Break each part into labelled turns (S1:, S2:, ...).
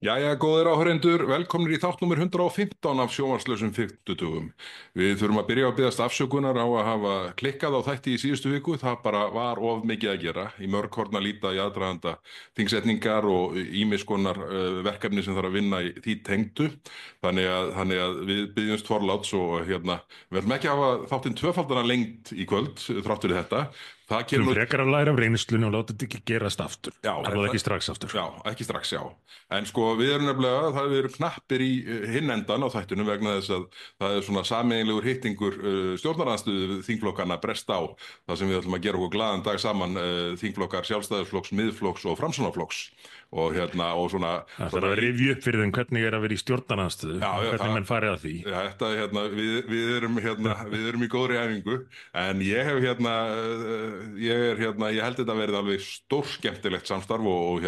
S1: Jæja, góðir áhörendur, velkomnir í þátt númer 115 af sjónvarslausum 50. Við þurfum að byrja að biðjast afsökunar á að hafa klikkað á þætti í síðustu viku. Það bara var of mikið að gera. Í mörg horn að líta í aðdraganda þingsetningar og ýmiss konar verkefni sem þarf að vinna í því tengdu. Þannig að við biðjumst forláts og við ætlum ekki að hafa þáttinn tvöfaldana lengt í kvöld, þrátt fyrir þetta. Það
S2: Við
S1: kemur
S2: frekar að læra af reynslunni og láta þetta ekki gerast aftur.
S1: Já,
S2: Alveg ekki strax aftur.
S1: Já, ekki strax, já. En sko, við erum nefnilega, við erum knappir í hinn endan á þættunum vegna þess að það er svona sameiginlegur hittingur stjórnarandstöðu þingflokkana brest á. Það sem við ætlum að gera okkur glaðan dag saman, þingflokkar Sjálfstæðisflokks, Miðflokks og Framsóknarflokks. Og svona...
S2: Það þarf að rifja upp fyrir þeim hvernig er að vera í stjórnarandstöðu, hvernig menn farið að því.
S1: Já, við erum í góðri æfingu, en ég held þetta að verið alveg stórskemmtilegt samstarf og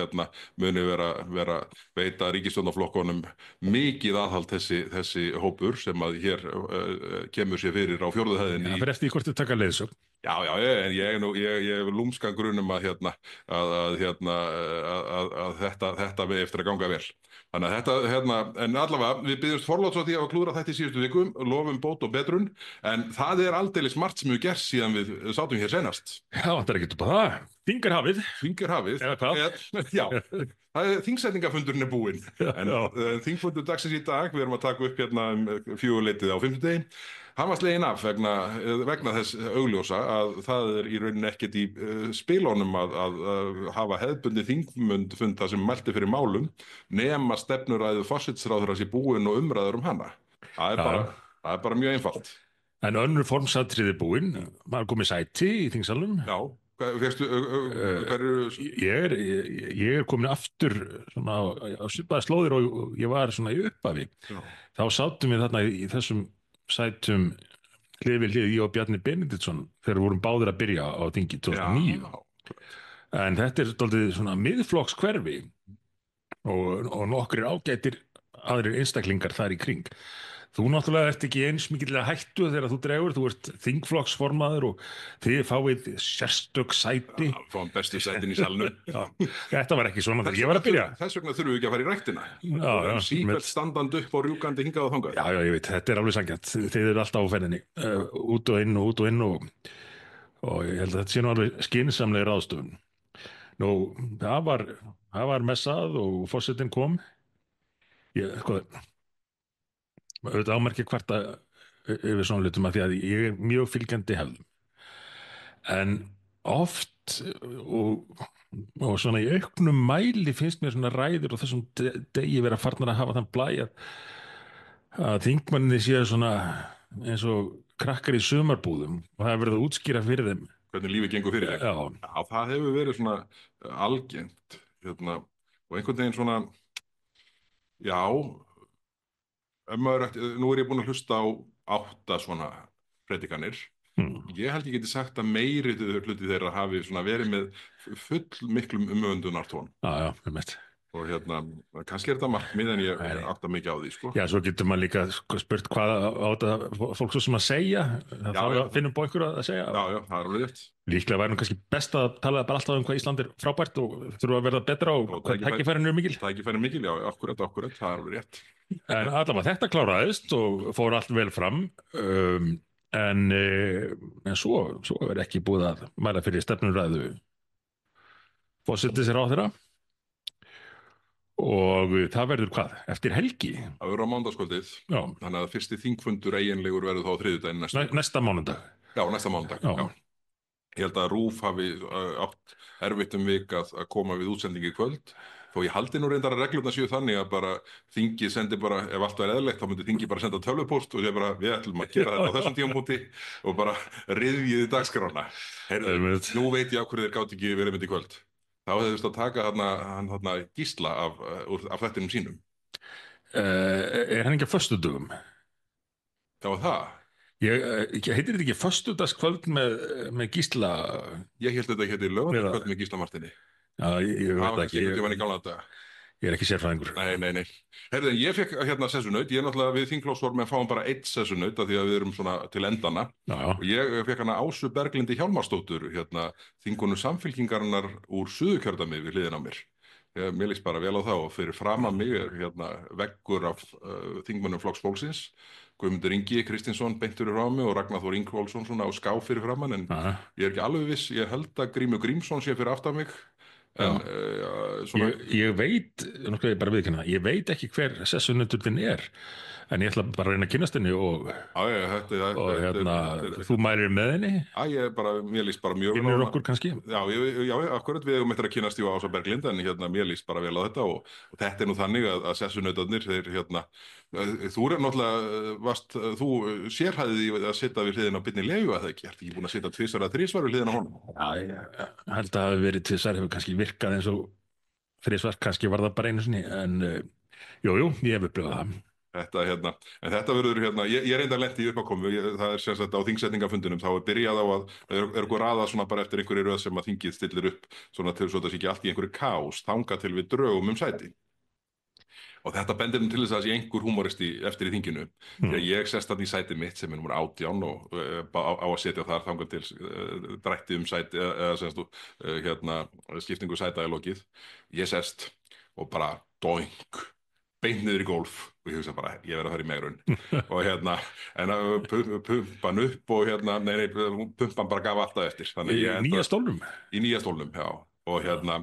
S1: muni vera veita ríkisstjórnarflokkunum mikið aðhald þessi hópur sem að hér kemur sér fyrir á fjórðu hæðinni.
S2: Það fer eftir í hvort þið taka leiðsögn.
S1: Já, en ég hef lúmskan grunum að þetta við eftir að ganga vel. Þannig að en allavega, við byggjumst forláts á því að klúðra þetta í síðustu vikum, lofum bót og betrun, en það er aldeilis margt sem við gerst síðan við sátum hér senast.
S2: Já, það er ekkert upp á það. Þingarhafið.
S1: Þingarhafið.
S2: Eða hvað?
S1: Já, þingsetningafundurinn er búinn. En þingfundur dagsins í dag, við erum að taka upp 4:00 á fimmtudegi. Hann var sleginn af vegna þess augljósa að það er í rauninni ekkert í spilunum að hafa hefðbundið þingfund þar sem mælti fyrir málum nema stefnuræðu forsætisráðherra sé búin og umræður hana. Það er bara mjög einfalt.
S2: En önnur formsatriði búin, maður komið sæti í þingsalunum.
S1: Já, hverju?
S2: Ég er komin aftur svona á svipaðar slóðir og ég var svona í upphafi.
S1: Já.
S2: Þá sátum við þarna í þessum sætum hlið við hlið, ég og Bjarni Benediktsson, þegar við vorum báðir að byrja á þingi 2009. Já. En þetta er dálítið svona miðflokkskverfi og nokkrir ágætir aðrir einstaklingar þar í kring. Þú náttúrulega ert ekki eins mikillega hættu þegar þú dregur, þú ert þingflokksformaður og þið fáið sérstök sæti.
S1: Já, fáum bestu sætin í salnum.
S2: Þetta var ekki svona þegar ég var að byrja.
S1: Þess vegna þurfum við ekki að fara í ræktina. Sífellt standandi upp og rjúkandi hingað og þangað.
S2: Já, ég veit, þetta er alveg sanngjarnt. Þið eru alltaf á ferðinni, út og inn og ég held að þetta sé nú alveg skynsamlega ráðstöfun. Nú, það var messað og forsetinn kom. Auðvitað ámerki hvarta yfir svona hlutum að því að ég er mjög fylgjandi hefðum. En oft og svona í auknum mæli finnst mér svona ræður og þessum degi vera farnar að hafa þann blæ að þingmanninni séu svona eins og krakkar í sumarbúðum og það er verið að útskýra fyrir þeim.
S1: Hvernig lífið gengur fyrir þeim.
S2: Já,
S1: það hefur verið svona algengt og einhvern veginn svona, já, nú er ég búinn að hlusta á 8 svona predikanir. Ég held ég geti sagt að meiri hluti þeirra hafi svona verið með full miklum umöndunartón.
S2: Já, einmitt.
S1: Og kannski er þetta markmið en ég átta mikið á því, sko.
S2: Já, svo getur maður líka spurt hvað á þetta fólk svo sem að segja. Það þarf að finna upp á ykkur að segja.
S1: Já, það er alveg rétt.
S2: Líklega væri nú kannski best að tala bara alltaf hvað Ísland er frábært og þurfa að verða betra og hvað tækifærin eru mikil.
S1: Tækifærin mikil, já, akkurat, það er alveg rétt.
S2: En allavega þetta kláraðist og fór allt vel fram. En svo er ekki búið að mæla fyrir stefnuræðu forsætisráðherra. Og það verður hvað? Eftir helgi?
S1: Það verður á mánudagskvöldið. Já. Þannig að fyrsti þingfundur eiginlegur verður þá á þriðjudaginn
S2: næsta mánudag.
S1: Já, næsta mánudag. Já. Ég held að RÚV hafi átt erfitt vik að koma við útsendingi í kvöld. Þó ég haldi nú reyndar að reglurnar séu þannig að bara þingi sendi bara, ef allt var eðlilegt, þá myndi þingi bara senda tölvupóst og segja bara við ætlum að gera þetta á þessum tímapunkti og bara ryðjiði dagskrána. Nú veit ég á hverju þeir gátu ekki verið með í kvöld. Þá hefði þurft að taka þarna Gísla af þættinum sínum.
S2: Er hann ekki á föstudögum?
S1: Já, það?
S2: Heitir þetta ekki föstudagskvöld með Gísla?
S1: Ég held þetta heiti lögardagskvöld með Gísla Martini.
S2: Já, ég veit ekki. Ég er ekki sérfræðingur.
S1: Nei. Herðu, ég fekk sessunaut. Ég er náttúrulega við þingflokksformenn fáum bara 1 sessunaut af því að við erum svona til endana. Já. Og ég fekk Ásu Berglindi Hjálmarsdóttur, þingkonu Samfylkingarinnar úr Suðurkjördæmi við hliðina á mér. Mér líst bara vel á það og fyrir framan mig hérna veggur af þingmönnum Flokks fólksins, Guðmundur Ingi Kristinsson beintur í rámi og Ragnar Þór Ingólfsson svona á ská fyrir framan, en
S2: Aha,
S1: ég er ekki alveg viss, ég held að Grímur Grímsson sé fyrir aftan mig, en
S2: já.
S1: svona,
S2: Ég veit, nú skal ég bara viðkynna það, ég veit ekki hver sessunauturinn er, en ég ætla bara að reyna að kynnast henni og hérna, þú mælir með henni,
S1: mér líst bara mjög vel á
S2: finnur
S1: hana.
S2: okkur kannski.
S1: Já, akkurat við eigum eftir að kynast í Ása Berglind, en hérna, mér líst bara vel á þetta og þetta er nú þannig að sessunautarnir, þeir hérna, þú er náttúrulega, þú sérhæðið í að sitja við hliðina á Birni Leví, að það ekki, ertu ekki búin að sitja tvisvar eða þrisvar við hliðina á honum?
S2: Já, ég held að það hafi verið tvisvar, hefur kannski virkað eins og þrisvar, kannski var það bara einu sinni, en jú, ég hef upplifað það.
S1: Hérna, en þetta verður hérna, ég reyndar lenti í uppákomu, það er sem sagt á þingsetningafundunum, þá er byrjað á að er eitthvað raða svona bara eftir einhverju röð sem að þingið stillir upp svona til svo að það sé ekki allt í einhverju kaos, þangað til við drögum sæti. Og þetta bendir til þess að það sé einhver húmoristi eftir í þinginu. Þegar ég sest þarna í sæti mitt sem er númer 18 og á að setja þar þangað til drætti sæti eða sem sagt hérna skiptingu sæta í lokið. Ég sest og bara doink, beint niður í gólf og ég hugsa bara, ég verð að fara í megrun og hérna, en pumpan upp og hérna, nei, pumpan bara gaf alltaf eftir.
S2: Í nýja stólnum?
S1: Í nýja stólnum, já. Og hérna,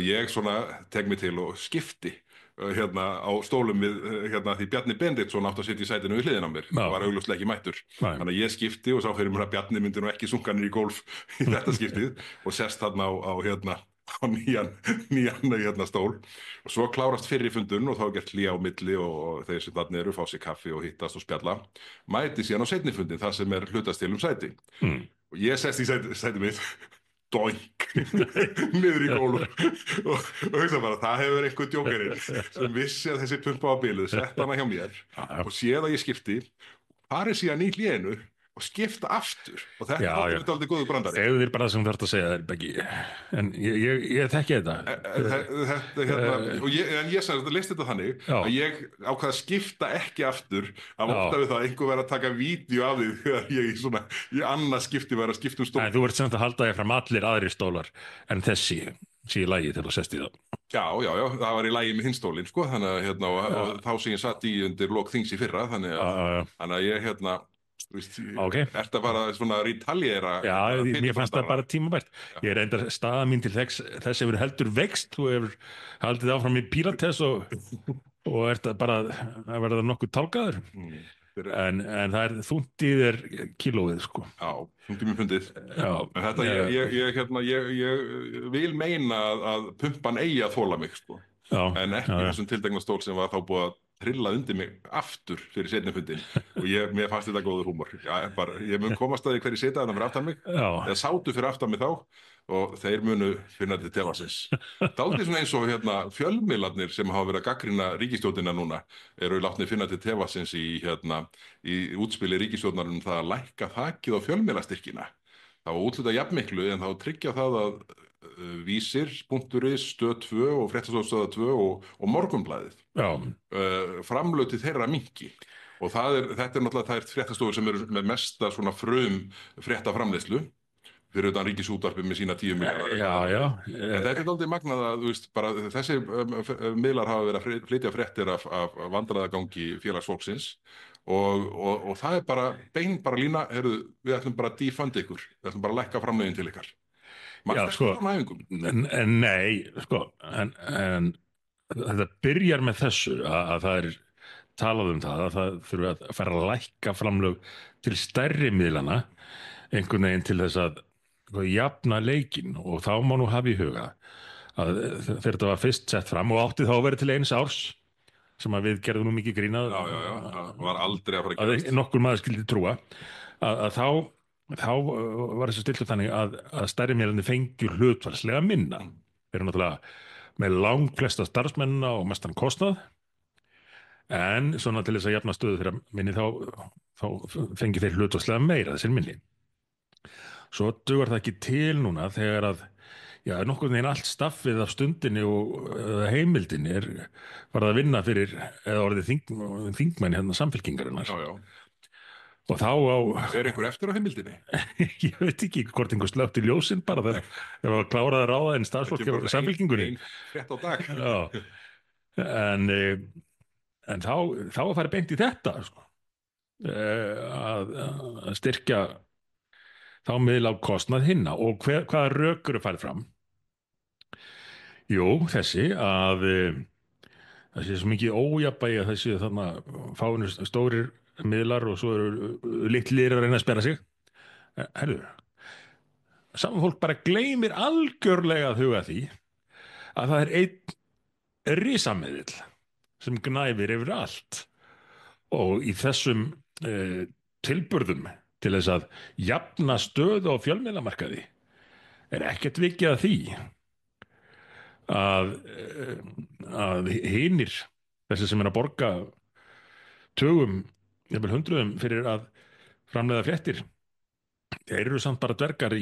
S1: ég svona tek mig til og skipti hérna á stólum við hérna því Bjarni Benediktsson átti að sitja í sætinu við hliðina á mér, það var augljóslega ekki mættur. Þannig að ég skipti og sá fyrir mér að Bjarni myndi nú ekki sunga niður í gólf í þetta skiptið og sest þarna á hérna á nýjan hérna stól og svo klárast fyrri fundun og þá er gert hlé á milli og þeir sem þarna eru fá sér kaffi og hittast og spjalla, mæti síðan á seinni fundin þar sem er hlutast til sæti og ég sest í sæti mitt doink niður í gólf og hugsa bara, það hefur einhver djókarinn sem vissi að þessi pumpa á biluð sett hana hjá mér og séð að ég skipti farið síðan í hlénu og skipta aftur og þetta er aldrei góður brandari.
S2: Segðu þér bara það sem þú þarft að segja þér, Beggi, en ég þekki þetta.
S1: En ég leist þetta þannig að ég ákvað að skipta ekki aftur af ótta við það að einhver verið að taka vídeo af því þegar ég í annað skipti verið að skipta um stól.
S2: Þú ert samt að halda þér fram allir aðrir stólar en þessi sé í lagi til að sest í það.
S1: Já, það var í lagi með hinn stólinn, sko, þannig að hérna, og þá sem ég satt í undir lok þings í fyrra, þannig að ég hérna Ertu að fara svona að rítaljera?
S2: Já, mér fannst það bara tímabært. Ég er reyndar staða mín til þess hefur heldur vext, þú hefur haldið áfram í Pílates og ert bara að verða nokkuð tálgaður en það er þungt í þér kílóið, sko.
S1: Já, þungt í mér fundið. En þetta, ég vil meina að pumpan eigi að þola mig, sko. En ekki þessum tildegna stól sem var þá búið að trillað undir mig aftur fyrir seinni fundin og mér fannst þetta góður húmor. Ég mun komast að því hverju sita þarna fyrir aftan mig eða sátu fyrir aftan mig þá og þeir munu finna til tefasins. Dálítið svona eins og hérna fjölmiðlarnir sem hafa verið að gagnrýna ríkisstjórnina núna eru látnir finna til tefasins í útspili ríkisstjórnarinnar það að lækka þakið á fjölmiðlastyrkina. Það var úthlutað jafnmiklu en þá tryggja það að Vísir, Punkturís, Stöð 2 og Fréttastofa 2 og Morgunblaðið framlög til þeirra minnki og þetta er náttúrulega þær fréttastofur sem eru með mesta svona fréttaframleiðslu fyrir utan Ríkisútvarpið með sína 10 milljarða. En þetta er dálítið magnað að bara þessi miðlar hafa verið að flytja fréttir af vandræðagangi félagsfólksins og það er bara lína, við ætlum bara að defunda ykkur, við ætlum bara að lækka framlögin til ykkar.
S2: Já, sko, nei, sko, en þetta byrjar með þessu að það er talað um það að það þurfi að fara að lækka framlög til stærri miðlana einhvern veginn til þess að jafna leikinn og þá má nú hafa í huga að þegar þetta var fyrst sett fram og átti þá að vera til eins árs sem að við gerðum nú mikið grín að
S1: var aldrei að fara að gerast
S2: að nokkur maður skildi trúa að þá var þessu stiltu þannig að stærri miðlarnir fengju hlutfallslega minna. Þeir eru náttúrulega með langflesta starfsmennina og mestan kostnað en svona til þess að jafna stöðu þeirra minni þá fengju þeir hlutfallslega meira þessir minni. Svo dugar það ekki til núna þegar að nokkurn veginn allt staffið af stundinni og heimildinni var að vinna fyrir eða orðið þingmenn hérna samfylkingarinnar. Og þá á,
S1: Er einhver eftir á heimildinni?
S2: ég veit ekki hvort einhver slögt í ljósin bara þegar það var klárað að ráða en
S1: Það
S2: starfsfólk
S1: kemur
S2: hjá
S1: bara
S2: Samfylkingunni.
S1: ein frétt á dag.
S2: Já, en, en þá að fara beint í þetta, sko. Að styrkja þá miðla á kostnað hinna og hvaða rök eru farið fram? Jú, þessi að það sé svo mikið ójafnvægi að þessi þarna fáinu stórir miðlar og svo eru litlir að reyna að sperra sig. Herru, saman fólk bara gleymir algjörlega að huga að því að það er einn risamiðill sem gnæfir yfir allt og í þessum tilburðum til þess að jafna stöðu á fjölmiðlamarkaði er ekkert vikið að því að, að hinir þessi sem er að borga tugum, jafnvel hundruðum fyrir að framleiða fréttir, þeir eru samt bara dvergar í,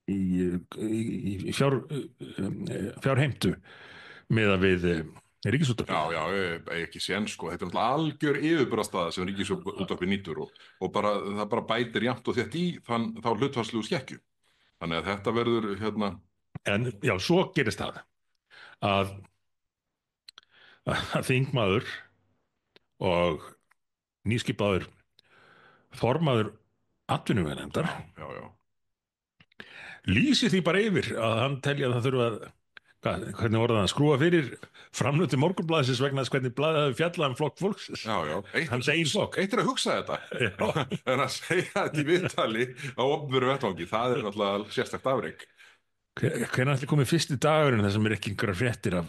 S2: í fjárheimtu með að við ríkisútvarpið.
S1: Já, ekki sén sko. Þetta er náttúrulega algjör yfirburðastaða sem Ríkisútvarpið nýtur og bara, það bara bætir jafnt og þétt í þá hlutfallslegu skekkju. Þannig að þetta verður hérna.
S2: En já, svo gerist það að þingmaður og nýskipaður formaður atvinnuveganefndar
S1: Já.
S2: lýsi því bara yfir að hann telja að það þurfa að hvernig orðað hann skrúa fyrir framlötu Morgunblaðsins vegna þess hvernig blaðið hafi fjallað um Flokk fólksins.
S1: Já.
S2: Hans eigin flokk.
S1: Eitt er að hugsa þetta. En að segja þetta í viðtali á opinberum vettvangi, það er náttúrulega sérstakt afrek.
S2: Hvenær ætli komið fyrsti dagurinn þar sem er ekki einhverjar fréttir af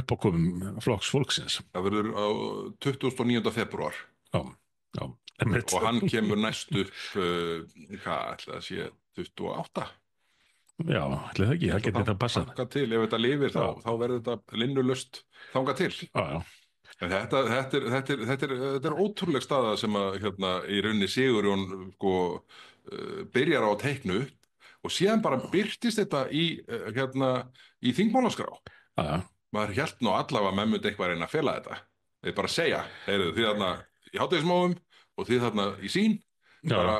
S2: uppákomum Flokks fólksins?
S1: Það verður á 29. febrúar.
S2: Já.
S1: Og hann kemur næst upp, hvað ætla það sé, 28?
S2: Já, ætli það ekki, það getur þetta að passa.
S1: Þangað til, ef þetta lifir þá verður þetta linnulaust þangað til.
S2: Já.
S1: En þetta er ótrúleg staða sem að hérna, í rauninni Sigurjón sko, byrjar á að teikna upp og síðan bara birtist þetta í þingmálaskrá.
S2: Já.
S1: Maður hélt nú allavega að menn myndi eitthvað reyna að fela þetta. Þeir bara segja, heyrðu þið þarna í hádegismóum og þið þarna í sín, bara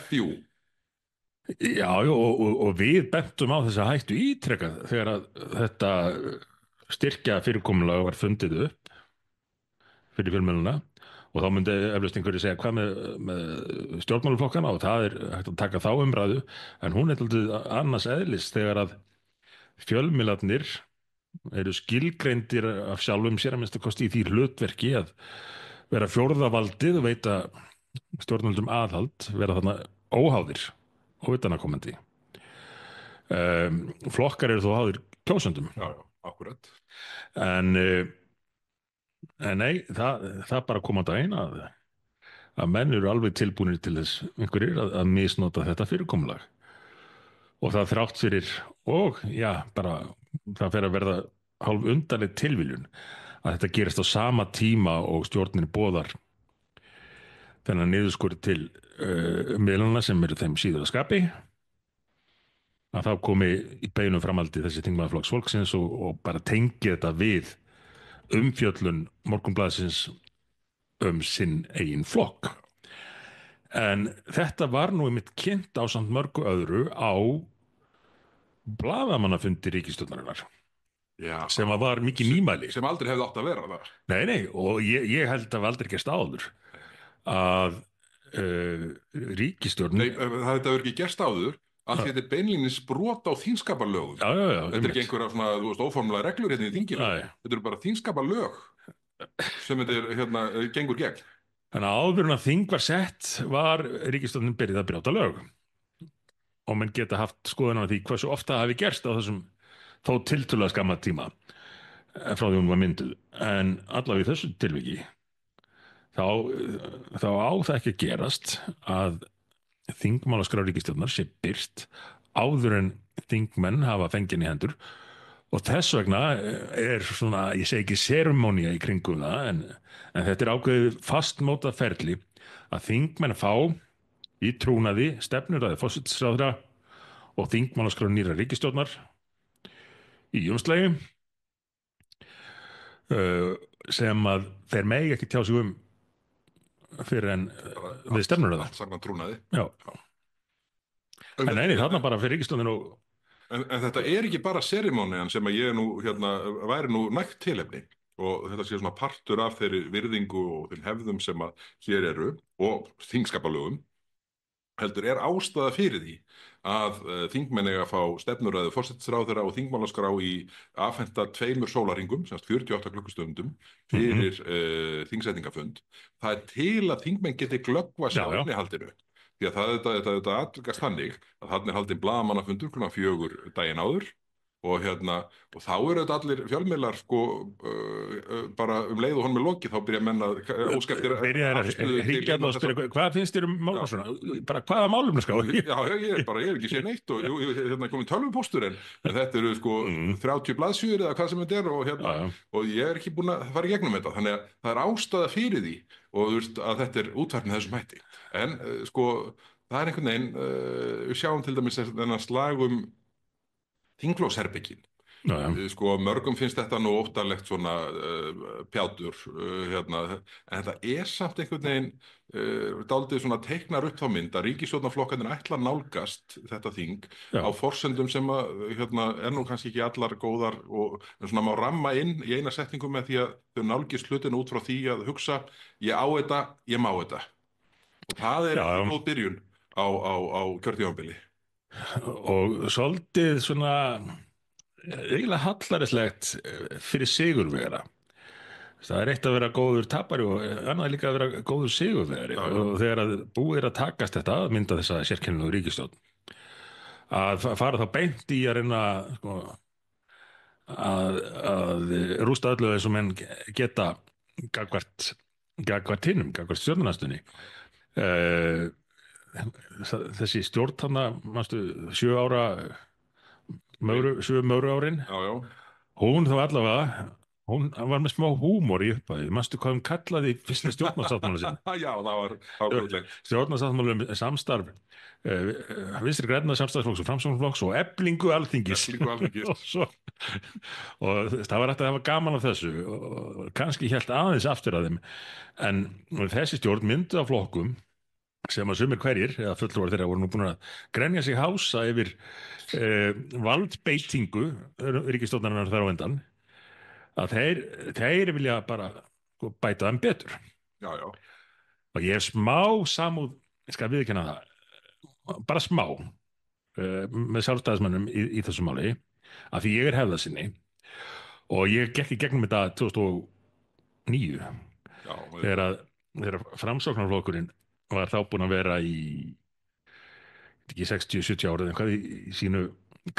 S1: FU.
S2: Já, og við bentum á þess að hættu ítrekað þegar að þetta styrkja fyrirkomulag var fundið upp fyrir fjölmiðluna og þá myndi eflaust einhverju segja hvað með stjórnmálaflokkana og það er hægt að taka þá umræðu en hún er alltaf annars eðlis þegar að fjölmiðlarnir eru skilgreindir af sjálfum sér að minnsta kosti í því hlutverki að vera fjórðavaldið og veita stjórnvöldum aðhald, vera þarna óháðir og utanakomandi. Flokkar eru þó háðir kjósendum.
S1: Já, akkurat.
S2: En nei, það bara kom á daginn að menn eru alveg tilbúinir til þess einhverjir að misnota þetta fyrirkomulag. Og það þrátt fyrir, og já, bara það fer að verða hálf undarleg tilviljun að þetta gerist á sama tíma og stjórnin boðar þennan niðurskurð til miðlana sem eru þeim síður að skapi að þá komi í beinum framaldi þessi þingmaður Flokks fólksins og bara tengi þetta við umfjöllun Morgunblaðsins sinn eigin flokk. En þetta var nú einmitt kynnt á samt mörgu öðru á blaðamannafundi ríkisstjórnarinnar. Já, sem var mikið nýmæli.
S1: Sem aldrei hefði átt að vera það.
S2: Nei, og ég held að aldrei gerst áður að ríkisstjórn
S1: það hefði ekki gerst áður að þetta er beinlínis brot á þingskapalögum.
S2: Já,
S1: þetta er ekki einhverja svona, þú veist, óformlega reglur hérna í þinginu. Þetta eru bara þingskapalög sem þetta er gengur gegn.
S2: Þannig að áður en að þing var sett var ríkisstjórnin byrjuð að brjóta lög og menn geta haft skoðun á því hversu ofta það hafi gerst á þessum þó tiltölulega skamma tíma frá því hún var mynduð. En allavega í þessu tilviki þá á það ekki að gerast að þingmálaskrá ríkisstjórnar sé birt áður en þingmenn hafa fengið í hendur og þess vegna er svona, ég segi ekki seremónía í kringum það en þetta er ákveðið fastmótað ferli að þingmenn fá í trúnaði stefnuræði forsætisráðherra og þingmálaskrá nýrrar ríkisstjórnar í umslagi sem að þeir megi ekki tjá sig fyrir en
S1: bara
S2: við stefnur það.
S1: allt samkvæmt trúnaði.
S2: Já,
S1: Já.
S2: en nei, þarna bara fyrir ríkisstjórnin og
S1: En þetta er ekki bara serimónían sem að ég nú, væri nú nægt tilefni og þetta sé svona partur af þeirri virðingu og þeim hefðum sem að hér eru og þingskapalögum, heldur er ástæða fyrir því að þingmenn eiga að fá stefnuræðu forsætisráðherra og þingmálaskrá í afhenta 2 sólarhringum, semst 48 klukkustundum fyrir þingsetningafund. Það er til að þingmenn geti glöggva sig á innihaldinu. Því að þetta atvikast þannig að þarna er haldinn blaðamannafundur klukkan 4 daginn áður og þá eru þetta allir fjölmiðlar sko bara leið og honum er lokið þá byrja menn að óska eftir
S2: hringja og spyrja hvað finnst þér málum svona, bara hvaða málum ská?
S1: Já, ég hef ekki séð neitt og komið tölvupóstur en þetta eru sko 30 blaðsjúður eða hvað sem þetta er og ég er ekki búin að fara í gegnum þetta, þannig að það er ástæða fyrir því og þú veist að þetta er útfært með þessum hætti en sko það er einhvern veginn við sjáum til dæmis þennan slag þingflokksherbergin. Sko mörgum finnst þetta nú óttalegt svona pjátur en þetta er samt einhvern veginn dálítið svona teiknar upp þá mynd að ríkisstjórnarflokkarnir ætla að nálgast þetta þing á forsendum sem að er nú kannski ekki allar góðar og svona má ramma inn í eina setningu með því að þau nálgist hlutin út frá því að hugsa ég á þetta, ég má þetta og það er góð byrjun á kjörtímabili.
S2: Og svolítið svona eiginlega hallærislegt fyrir sigurvegara. Það er eitt að vera góður tapari og annað líka að vera góður sigurvegari og þegar að búið er að takast þetta að mynda þessa sérkennilegu ríkisstjórn að fara þá beint í að reyna sko, að rústa öllu eins og menn geta gagnvart hinnum, gagnvart stjórnarnastunni þessi stjórn þarna, manstu, 7 ára 7 mögru árin hún þá allavega hún var með smá húmor í upphafi manstu hvað hún kallaði fyrsta stjórnarsáttmála sinn
S1: já, það var ákveðlegt
S2: stjórnarsáttmála um samstarf Vinstri grænna samstarfsflokks og Framsóknarflokks og Eflingu Alþingis og það var hægt að hafa gaman af þessu og kannski hélt aðeins aftur að þeim en þessi stjórn myndi af flokkum sem að sumir hverjir, eða fulltrúar þeirra voru nú búin að grenja sig hása yfir valdbeitingu ríkisstjórnarinnar þar á endan að þeir vilja bara bæta þeim betur.
S1: Já.
S2: Og ég smá samúð, ég skal viðurkenna það, bara smá með sjálfstæðismönnum í þessu máli af því ég hefðarsinni og ég gekk í gegnum þetta 2009 þegar Framsóknarflokkurinn var þá búinn að vera í ekki 60-70 árið en hvað í sínu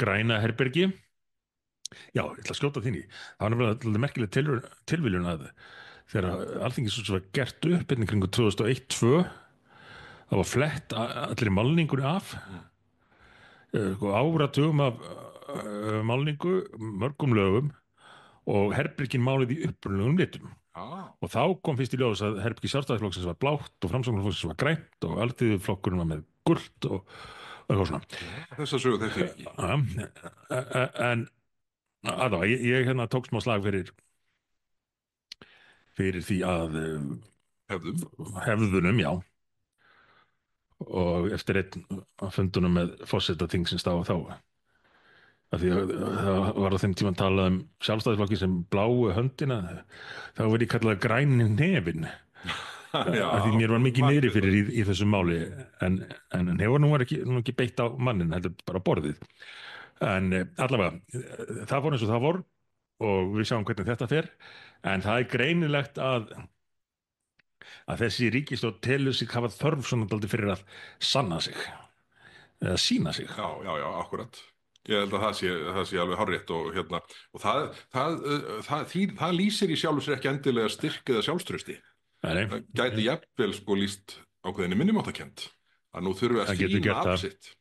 S2: græna herbergi. Já, ég ætla að skjóta þín í. Það var nefnilega merkileg tilviljun að þegar Alþingishúsið var gert upp hérna kringu 2001-2 það var flett allir málningunni af áratugum af málningu, mörgum lögum og herbergin málið í upprunalegum litum. Og þá kom fyrst í ljós að herbergi Sjálfstæðisflokksins var blátt og Framsóknarflokksins var grænt og Alþýðuflokkurinn var með gult og eitthvað svona.
S1: Þessa sögu þetta ekki.
S2: En allavega, ég tók smá slag fyrir því að hefðunum, já. Og eftir einn fundunum með forseta þingsins þá af því að það var á þeim tíma talað um Sjálfstæðisflokki sem bláu höndina þá verið kallað græni nefin af því mér var mikið niðri fyrir í þessu máli en hefur nú ekki beitt á mannin heldur bara borðið en allavega það fór eins og það vor og við sjáum hvernig þetta fer en það er greinilegt að þessi ríkisstjórn telur sig hafa þörf svona dálítið fyrir að sanna sig eða sýna sig.
S1: Já, akkurat. Ég held að það sé alveg hárrétt og það lýsir í sjálfu sér ekki endilega styrk eða sjálfstrausti. Það gæti jafnvel sko lýst ákveðinni minnimáttakennd að nú þurfi að sýna af sitt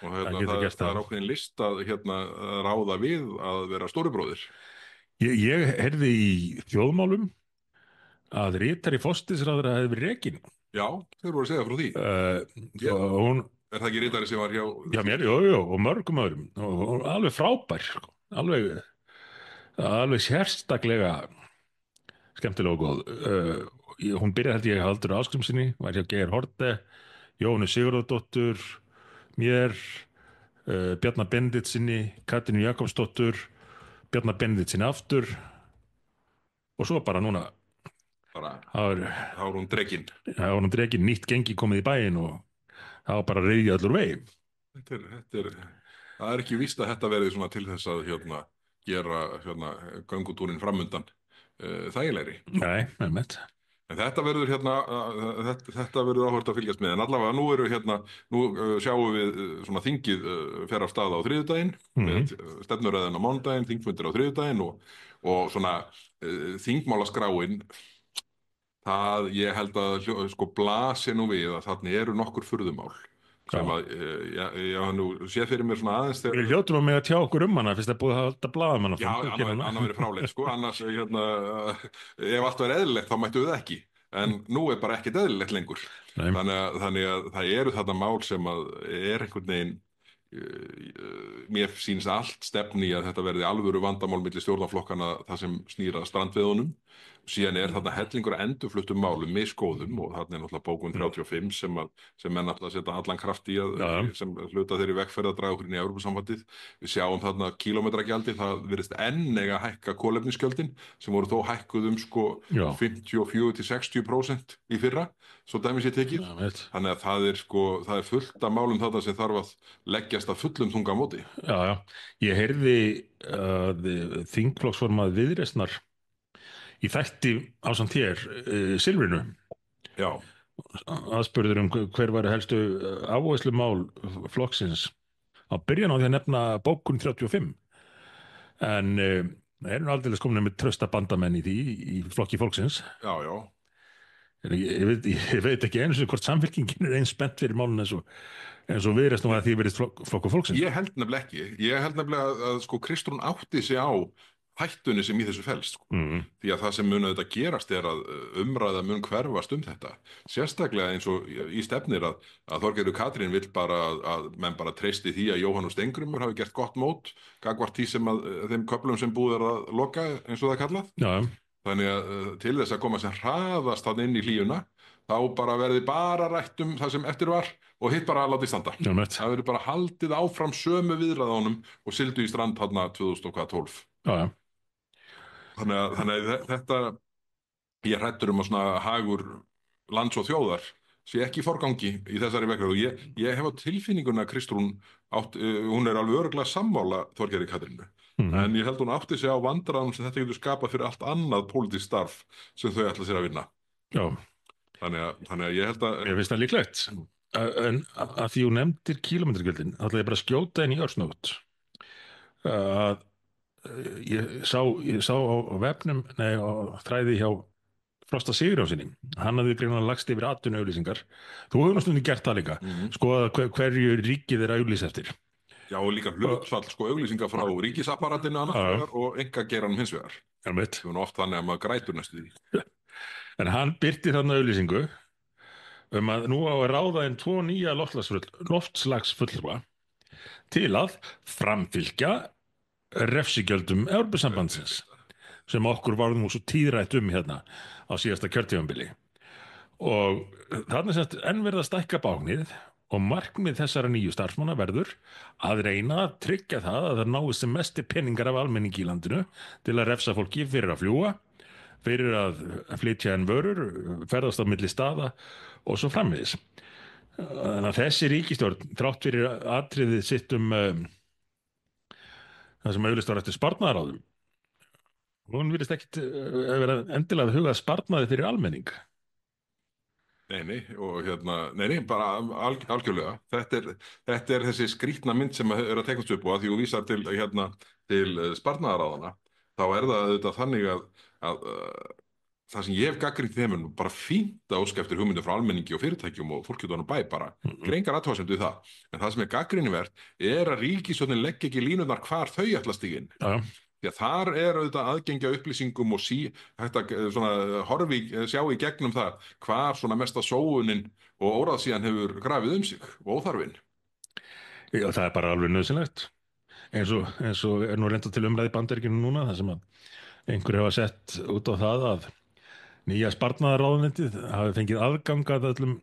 S1: og það er ákveðin list að ráða við að vera stóribróðir.
S2: Ég heyrði í Þjóðmálum að ritari forsætisráðherra hefði verið rekinn.
S1: Já, þeir voru að segja frá því.
S2: Hún
S1: Er það ekki ritari sem var hjá...
S2: Já, mér, jú, og mörgum öðrum. Og alveg frábær, sko. Alveg sérstaklega skemmtilega og góð. hún byrjaði held ég Halldóru Ásgrímssyni, var hjá Geir Haarde, Jóhannu Sigurðardóttur, mér, Bjarna Benediktssyni, Katrínu Jakobsdóttur, Bjarna Benediktssyni aftur og svo bara núna
S1: bara,
S2: það
S1: þá er hún dregin.
S2: var hún dregin nýtt gengi komið í bæinn og það var bara reyðið allur vegi.
S1: Það er ekki víst að þetta verði svona til þess að gera göngutúrin framundan þægilegri.
S2: Nei, einmitt.
S1: En þetta verður þetta verður áhört að fylgjast með. En allavega nú eru nú sjáum við svona þingið fer af stað á þriðjudaginn, með stefnuræðin á mánudaginn, þingfundir á þriðjudaginn og svona þingmálaskráin, það ég held að sko blasi nú við að þarna eru nokkur furðumál sem að ég hafa nú séð fyrir mér svona aðeins þegar...
S2: Við hljótum að mig að tjá okkur hana fyrst að búið að halda blaðamann.
S1: Já, annað verið fráleitt sko, annars ef allt verið eðlilegt þá mættu við það ekki, en nú er bara ekkert eðlilegt lengur. Þannig að það eru þarna mál sem að er einhvern veginn mér sýnist allt stefni að þetta verði alvöru vandamál milli stjórnarflokkana það sem snýr að strandveiðunum. Síðan er þarna hellingur af endurfluttum málum misgóðum og þarna er náttúrulega bókun 35 sem menn náttúrulega setja allan kraft í sem hluta þeirri vegferð að draga okkur inn í Evrópusambandið. Við sjáum þarna kílómetragjaldi, það virðist enn eiga að hækka kolefnisgjöldin sem voru þó hækkuð sko 54–60% í fyrra, svo dæmi sé tekið. Þannig að það er fullt af málum þarna sem þarf að leggjast að fullum þunga á móti.
S2: Já, ég heyrði þingflokksformað Viðreisnar í þætti ásamt þér, Silfrinu.
S1: Já.
S2: Aðspurður hver væru helstu áherslumál flokksins. Á byrjan á því að nefna bókun 35. En erum aldeilis komin með trausta bandamenn í því, í flokki fólksins.
S1: Já, já.
S2: Ég veit ekki eins og hvort Samfylkingin er eins spennt fyrir málun eins og Viðreisn og að því verið flokkur fólksins.
S1: Ég held nefnilega ekki. Ég held nefnilega að sko Kristrún átti sig á hættunni sem í þessu felst sko. Því að það sem mun auðvitað gerast er að umræða mun hverfast þetta. Sérstaklega eins og í stefnir að Þorgerður Katrín vill bara að menn bara treysti því að Jóhann Steingrumur hafi gert gott mót gagnvart því sem þeim köflum sem búið er að loka eins og það er kallað.
S2: Já.
S1: Þannig að til þess að koma sem hraðast þarna inn í hlíuna þá bara verði bara rætt það sem eftir var og hitt bara látið standa. Það verður bara haldið áfram sömu viðræðunum og sigldu í strand þarna 2012.
S2: Já.
S1: Þannig að þetta ég hræddur að svona hagur lands og þjóðar sé ekki í forgangi í þessari vegferð og ég hef á tilfinninguna að Kristrún hún er alveg örugglega sammála Þorgerði Katrínu. En ég held hún átti sig á vandræðum sem þetta getur skapað fyrir allt annað pólitískt starf sem þau ætla sér að vinna.
S2: Já.
S1: Þannig að ég held að...
S2: Mér finnst það líklegt. En að því hún nefndir kílómetragjöldin, þá ætla ég bara að skjóta inn í örsnótt. Ég sá á vefnum, á þræði hjá Frosta Sigurjónsinni. Hann hafði greinilega lagst yfir atvinnuauglýsingar. Þú hefur náttúrulega gert það líka. Skoða hverju ríkið er að auglýsa eftir.
S1: Já, og líka hlutfall auglýsingar frá ríkisapparatinu annars vegar og einkageiranum hins vegar. Það er oft þannig að maður grætur næstu því.
S2: En hann birti þarna auglýsingu að nú á að ráða inn 2 nýja loftslagsfulltrúa til að framfylgja refsigjöldum Evrópusambandsins sem okkur varðum nú svo tíðrætt hérna á síðasta kjörtímabili. Og þarna semst enn verið að stækka báknið og markmið þessara nýju starfsmanna verður að reyna að tryggja það að það náist sem mesti peningar af almenningi í landinu til að refsa fólki fyrir að fljúga, fyrir að flytja en vörur, ferðast á milli staða og svo framvegis. Þannig að þessi ríkisstjórn, þrátt fyrir atriðið sitt það sem auglýst var eftir sparnaðaráðum, hún virðist ekkit vera endilega að huga sparnaði fyrir almenning.
S1: Nei, og nei, bara algjörlega. Þetta er þessi skrýtna mynd sem er að teknast upp og að því þú vísar til sparnaðaráðana, þá er það auðvitað þannig að það sem ég hef gagnrýnt þeim bara fínt að óska eftir hugmyndir frá almenningi og fyrirtækjum og fólki út á bæ bara, engar athugasemdir við það. En það sem er gagnrýnivert er að ríkisstjórnin leggja ekki línurnar hvar þau ætla að stíga inn. Því að þar er auðvitað aðgengi að upplýsingum og hægt að sjá í gegnum það hvar svona mesta sóunin og óráðsíðan hefur grafið sig og óþarfinn.
S2: Já, það er bara alveg nauðsynlegt. Eins og er nú reyndað til umræði í Bandaríkjunum núna, þar sem að einhverju hafa sett út á það að nýja sparnaðarráðuneytið hafi fengið aðgang að öllum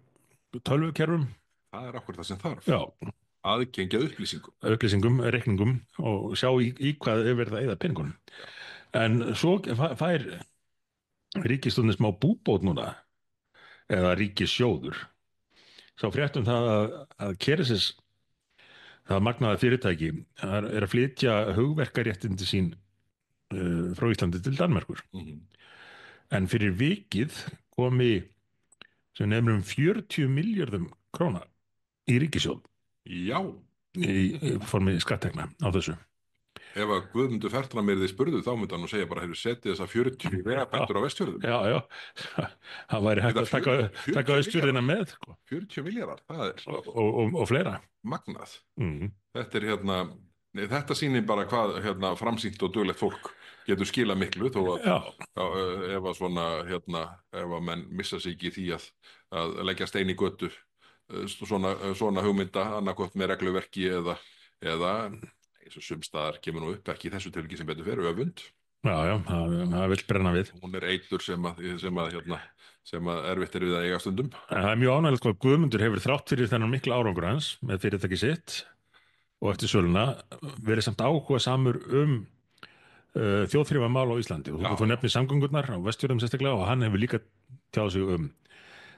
S2: tölvukerfum,
S1: Það er akkur það sem þarf.
S2: já,
S1: Aðgengi að upplýsingum.
S2: upplýsingum, reikningum og sjá í hvað er verið að eyða peningunum. En svo fær ríkisstjórnin smá búbót núna, eða ríkissjóður. Sá fréttum það að Kerecis, það magnaða fyrirtæki, er að flytja hugverkaréttindi sín frá Íslandi til Danmerkur.
S1: Mhm.
S2: En fyrir vikið komi sem nefnir 40 miljörðum króna í ríkissjóð
S1: Já,
S2: í formi skattekna á þessu.
S1: ef að Guðmundur Fertram yrði spurðu þá myndi hann nú segja bara, hefur setið þessa 40 vegabændur á Vestfjörðum.
S2: Já, já, það væri hægt að taka Austfjörðina með, sko.
S1: 40 milljarðar, það er
S2: og fleira.
S1: magnað.
S2: Mm.
S1: Þetta er nei, þetta sýnir bara hvað framsýnt og duglegt fólk getur skilað miklu þó að
S2: Já,
S1: ef að svona ef að menn missa sig ekki í því að leggja stein í götu svona hugmynda annarkot með regluverki eða eins og sumstaðar kemur nú upp ekki í þessu tilviki sem betur fer öfund.
S2: já, það vill brenna við.
S1: Hún er eitur sem að erfitt er við að eiga stundum.
S2: En það er mjög ánægilegt hvað Guðmundur hefur þrátt fyrir þennan mikla árangur hans með fyrirtæki sitt og eftir söluna verið samt áhuga samur þjóðþrifamál á Íslandi. Þú nefnir samgöngurnar á Vestfjörðum sérstaklega og hann hefur líka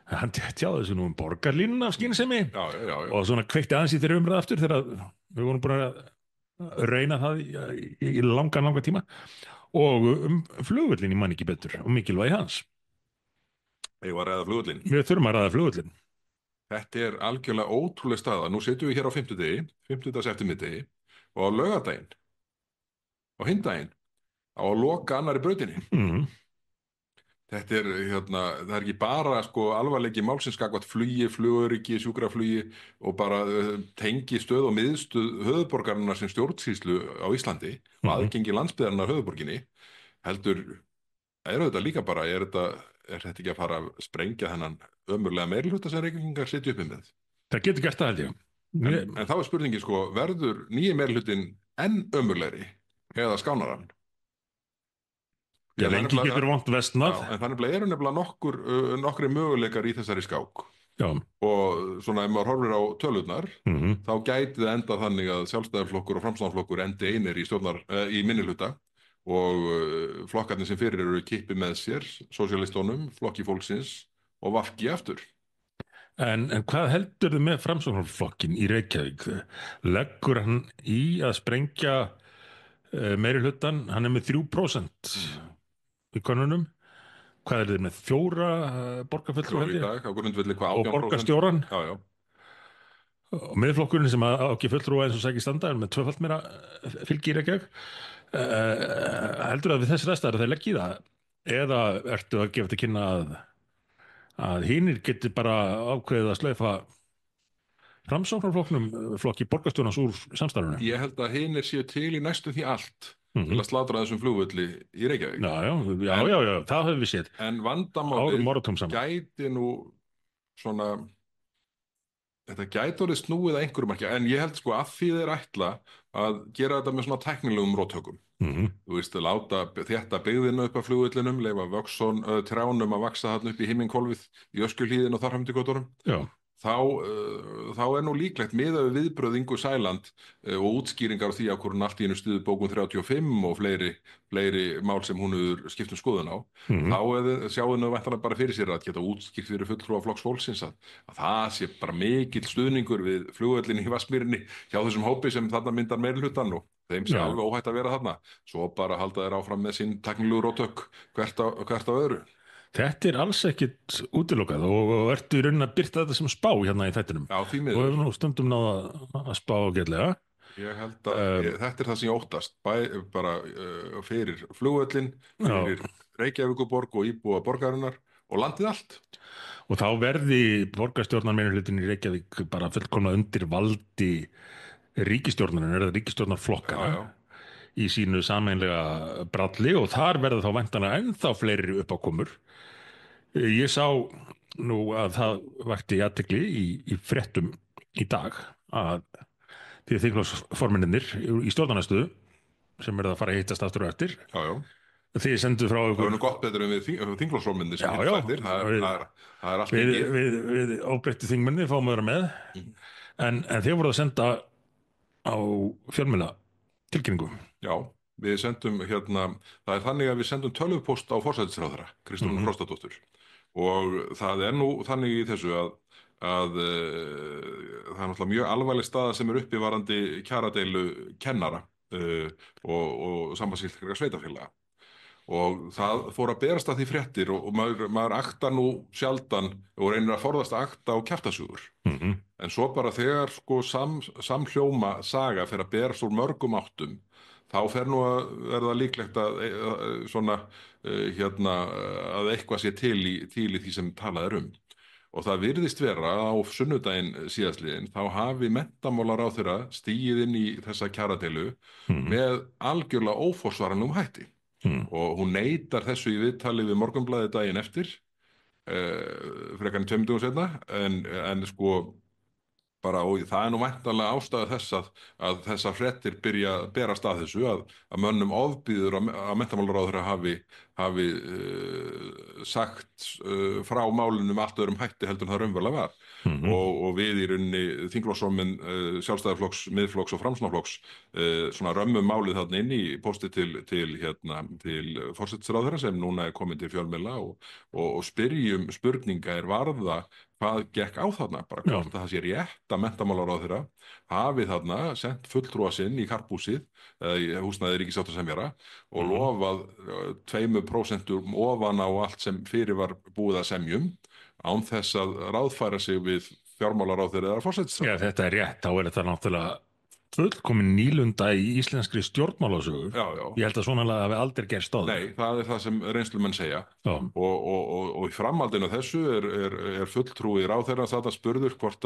S2: hann tjáði sig nú borgarlínuna af skynsemi
S1: Já.
S2: og svona kveikti aðeins í þeirra umræða aftur þegar við vorum búin að reyna það í langa tíma og flugvöllin ég man ekki betur og mikilvægi hans.
S1: Ég var að ræða flugvöllin.
S2: Við þurfum að ræða flugvöllin.
S1: Þetta er algjörlega ótrúleg staða. Nú setjum við hér á 50. eftirmiðdegi og á laugardaginn, á hindaginn, á að loka annarri brautinni.
S2: Mm.
S1: Þetta er, það er ekki bara alvarleiki málsins gagnvart flugi, flugöryggi, sjúkraflugi og bara tengi stöð og miðstöð höfuðborgarinnar sem stjórnsýslu á Íslandi og aðgengi landsbyggðarinnar höfuðborginni, heldur þetta líka bara, er þetta ekki að fara að sprengja þennan ömurlega meirihluta sem Reykvíkingar sitja uppi með?
S2: Það getur gert það, held ég.
S1: En þá er spurningin, verður nýji meirihlutin enn ömurlegri eða skánar hann?
S2: Já, lengi getur vont vestnað.
S1: En þannig eru nefnilega nokkri möguleikar í þessari skák.
S2: Já.
S1: Og svona ef maður horfir á tölurnar, þá gæti það enda þannig að Sjálfstæðisflokkur og Framsóknarflokkur endi einir í minnihluta og flokkarnir sem fyrir eru kippi með sér, sósíalistónum, Flokki fólksins og VG aftur.
S2: En hvað heldurðu með Framsóknarflokkin í Reykjavík? Leggur hann í að sprengja meirihlutann? Hann er með 3% í könnunum. Hvað er þið með 4 borgarfulltrúa
S1: í dag, á grundvelli hvað 18%?
S2: Og borgarstjóran?
S1: Já.
S2: Og miðflokkurinn sem á ekki fulltrúa eins og sækir standa er með 2-falt meira fylgi í Reykjavík. Heldur að við þessi restæður þeir leggja í það? Eða ertu að gefa til kynna að hinir geti bara ákveðið að slaufa Framsóknarflokknum, flokki borgarstjórans úr samstarfinu?
S1: Ég held að hinir séu til í næstum því allt til að slátra þessum flugvölli í Reykjavík.
S2: Já, það höfum við séð.
S1: En vandamálið gæti nú svona, þetta gæti orðið snúið að einhverjum ekki, en ég held að því þeir ætla að gera þetta með svona tæknilegum róttökum. Þú veist, láta þétta byggðina upp af flugvöllinum, leyfa trjánum að vaxa þarna upp í himinhvolfið í Öskjuhlíðin og þar fram til götunum.
S2: Já.
S1: Þá er nú líklegt miðað við viðbrögð Ingu Sæland og útskýringar á því að hvernig allt í einu stuði bókun 35 og fleiri mál sem hún hefur skipt skoðun á, þá sjáum við væntanlega bara fyrir sér að geta útskýrt fyrir fulltrúa Flokks fólksins að það sé bara mikill stuðningur við flugvöllin í Vatnsmýrinni hjá þessum hópi sem þarna myndar meirihlutann og þeim sé alveg óhætt að vera þarna, svo bara halda þeir áfram með sín tæknilegu róttök hvert á öðru.
S2: Þetta er alls ekkit útilokað og ertu í rauninni að birta þetta sem spá hérna í þættinum.
S1: Já, því miður.
S2: Og hefur nú stundum náða að spá ágætlega.
S1: Ég held að þetta er það sem ég óttast, bara fyrir flugvöllin, fyrir Reykjavíkurborg og íbúa borgarinnar og landið allt.
S2: Og þá verði borgarstjórnarmeirihlutin í Reykjavík bara fullkomlega undir valdi ríkisstjórnarinnar eða ríkisstjórnarflokkana í sínu sameiginlega bralli og þar verða þá væntanlega ennþá fleiri uppákomur. Ég sá nú að það vakti athygli í fréttum í dag að því þingflokksformennirnir í stjórnarandstöðu sem að fara að hittast aftur og eftir Þið sendu frá
S1: Það
S2: ykkur.
S1: er nú gott betur en við þingflokksformennir sem
S2: Já,
S1: hittust
S2: já,
S1: eftir.
S2: við,
S1: Það er allt
S2: við,
S1: gengið.
S2: við óbreyttu þingmenni fáum að vera með, en þið voruð að senda á fjölmiðla tilkynningu.
S1: Já, við sendum það er þannig að við sendum tölvupóst á forsætisráðherra, Kristrúnu
S2: Mhm.
S1: Frostadóttur. Og það er nú þannig í þessu að það er náttúrulega mjög alvarleg staða sem er uppi varandi kjaradeilu kennara og sambandsíslensku sveitarfélaga. Og það fór að berast að því fréttir og maður aktar nú sjaldan og reynir að forðast að akta á kjaftasögur.
S2: Mhm.
S1: En svo bara þegar sko samhljóma saga fer að berast úr mörgum áttum, þá fer nú að verða líklegt að eitthvað sé til í því sem talað er um. Og það virðist vera á sunnudaginn síðastliðinn, þá hafi menntamálaráðherra stigið inn í þessa kjaradeilu
S2: Mhm.
S1: með algjörlega óforsvaranlegum hætti.
S2: Mhm.
S1: Og hún neitar þessu í viðtali við Morgunblaðið daginn eftir, frekar en 2 dögum seinna, en sko bara, og það er nú væntanlega ástæða þess að þessar fréttir byrja að berast að þessu, að mönnum ofbýður að menntamálaráðherra hafi sagt frá málunum allt öðrum hætti heldur en það raunverulega var.
S2: Mhm.
S1: Og við í rauninni þingflokksformenn Sjálfstæðisflokks, Miðflokks og Framsóknarflokks svona römmum málið þarna inn í pósti til forsætisráðherra sem núna er komin til fjölmiðla og spyrjum spurninga varða hvað gekk á þarna, bara hvort það sé rétt að menntamálaráðherra hafi þarna sendt fulltrúa sinn í karphúsið eða í húsnæði ríkissáttasemjara og lofað 2% ofan á allt sem fyrir var búið að semjum án þess að ráðfæra sig við fjármálaráðherra eða forsætisráðherra.
S2: Já, þetta er rétt, þá er þetta náttúrulega fullkomin nýlunda í íslenskri stjórnmálasögu.
S1: Já.
S2: Ég held að svona lagað hafi aldrei gerst áður.
S1: Nei, það er það sem reynslumenn segja.
S2: Já.
S1: Og í framhaldinu af þessu er fulltrúi ráðherrans þarna spurður hvort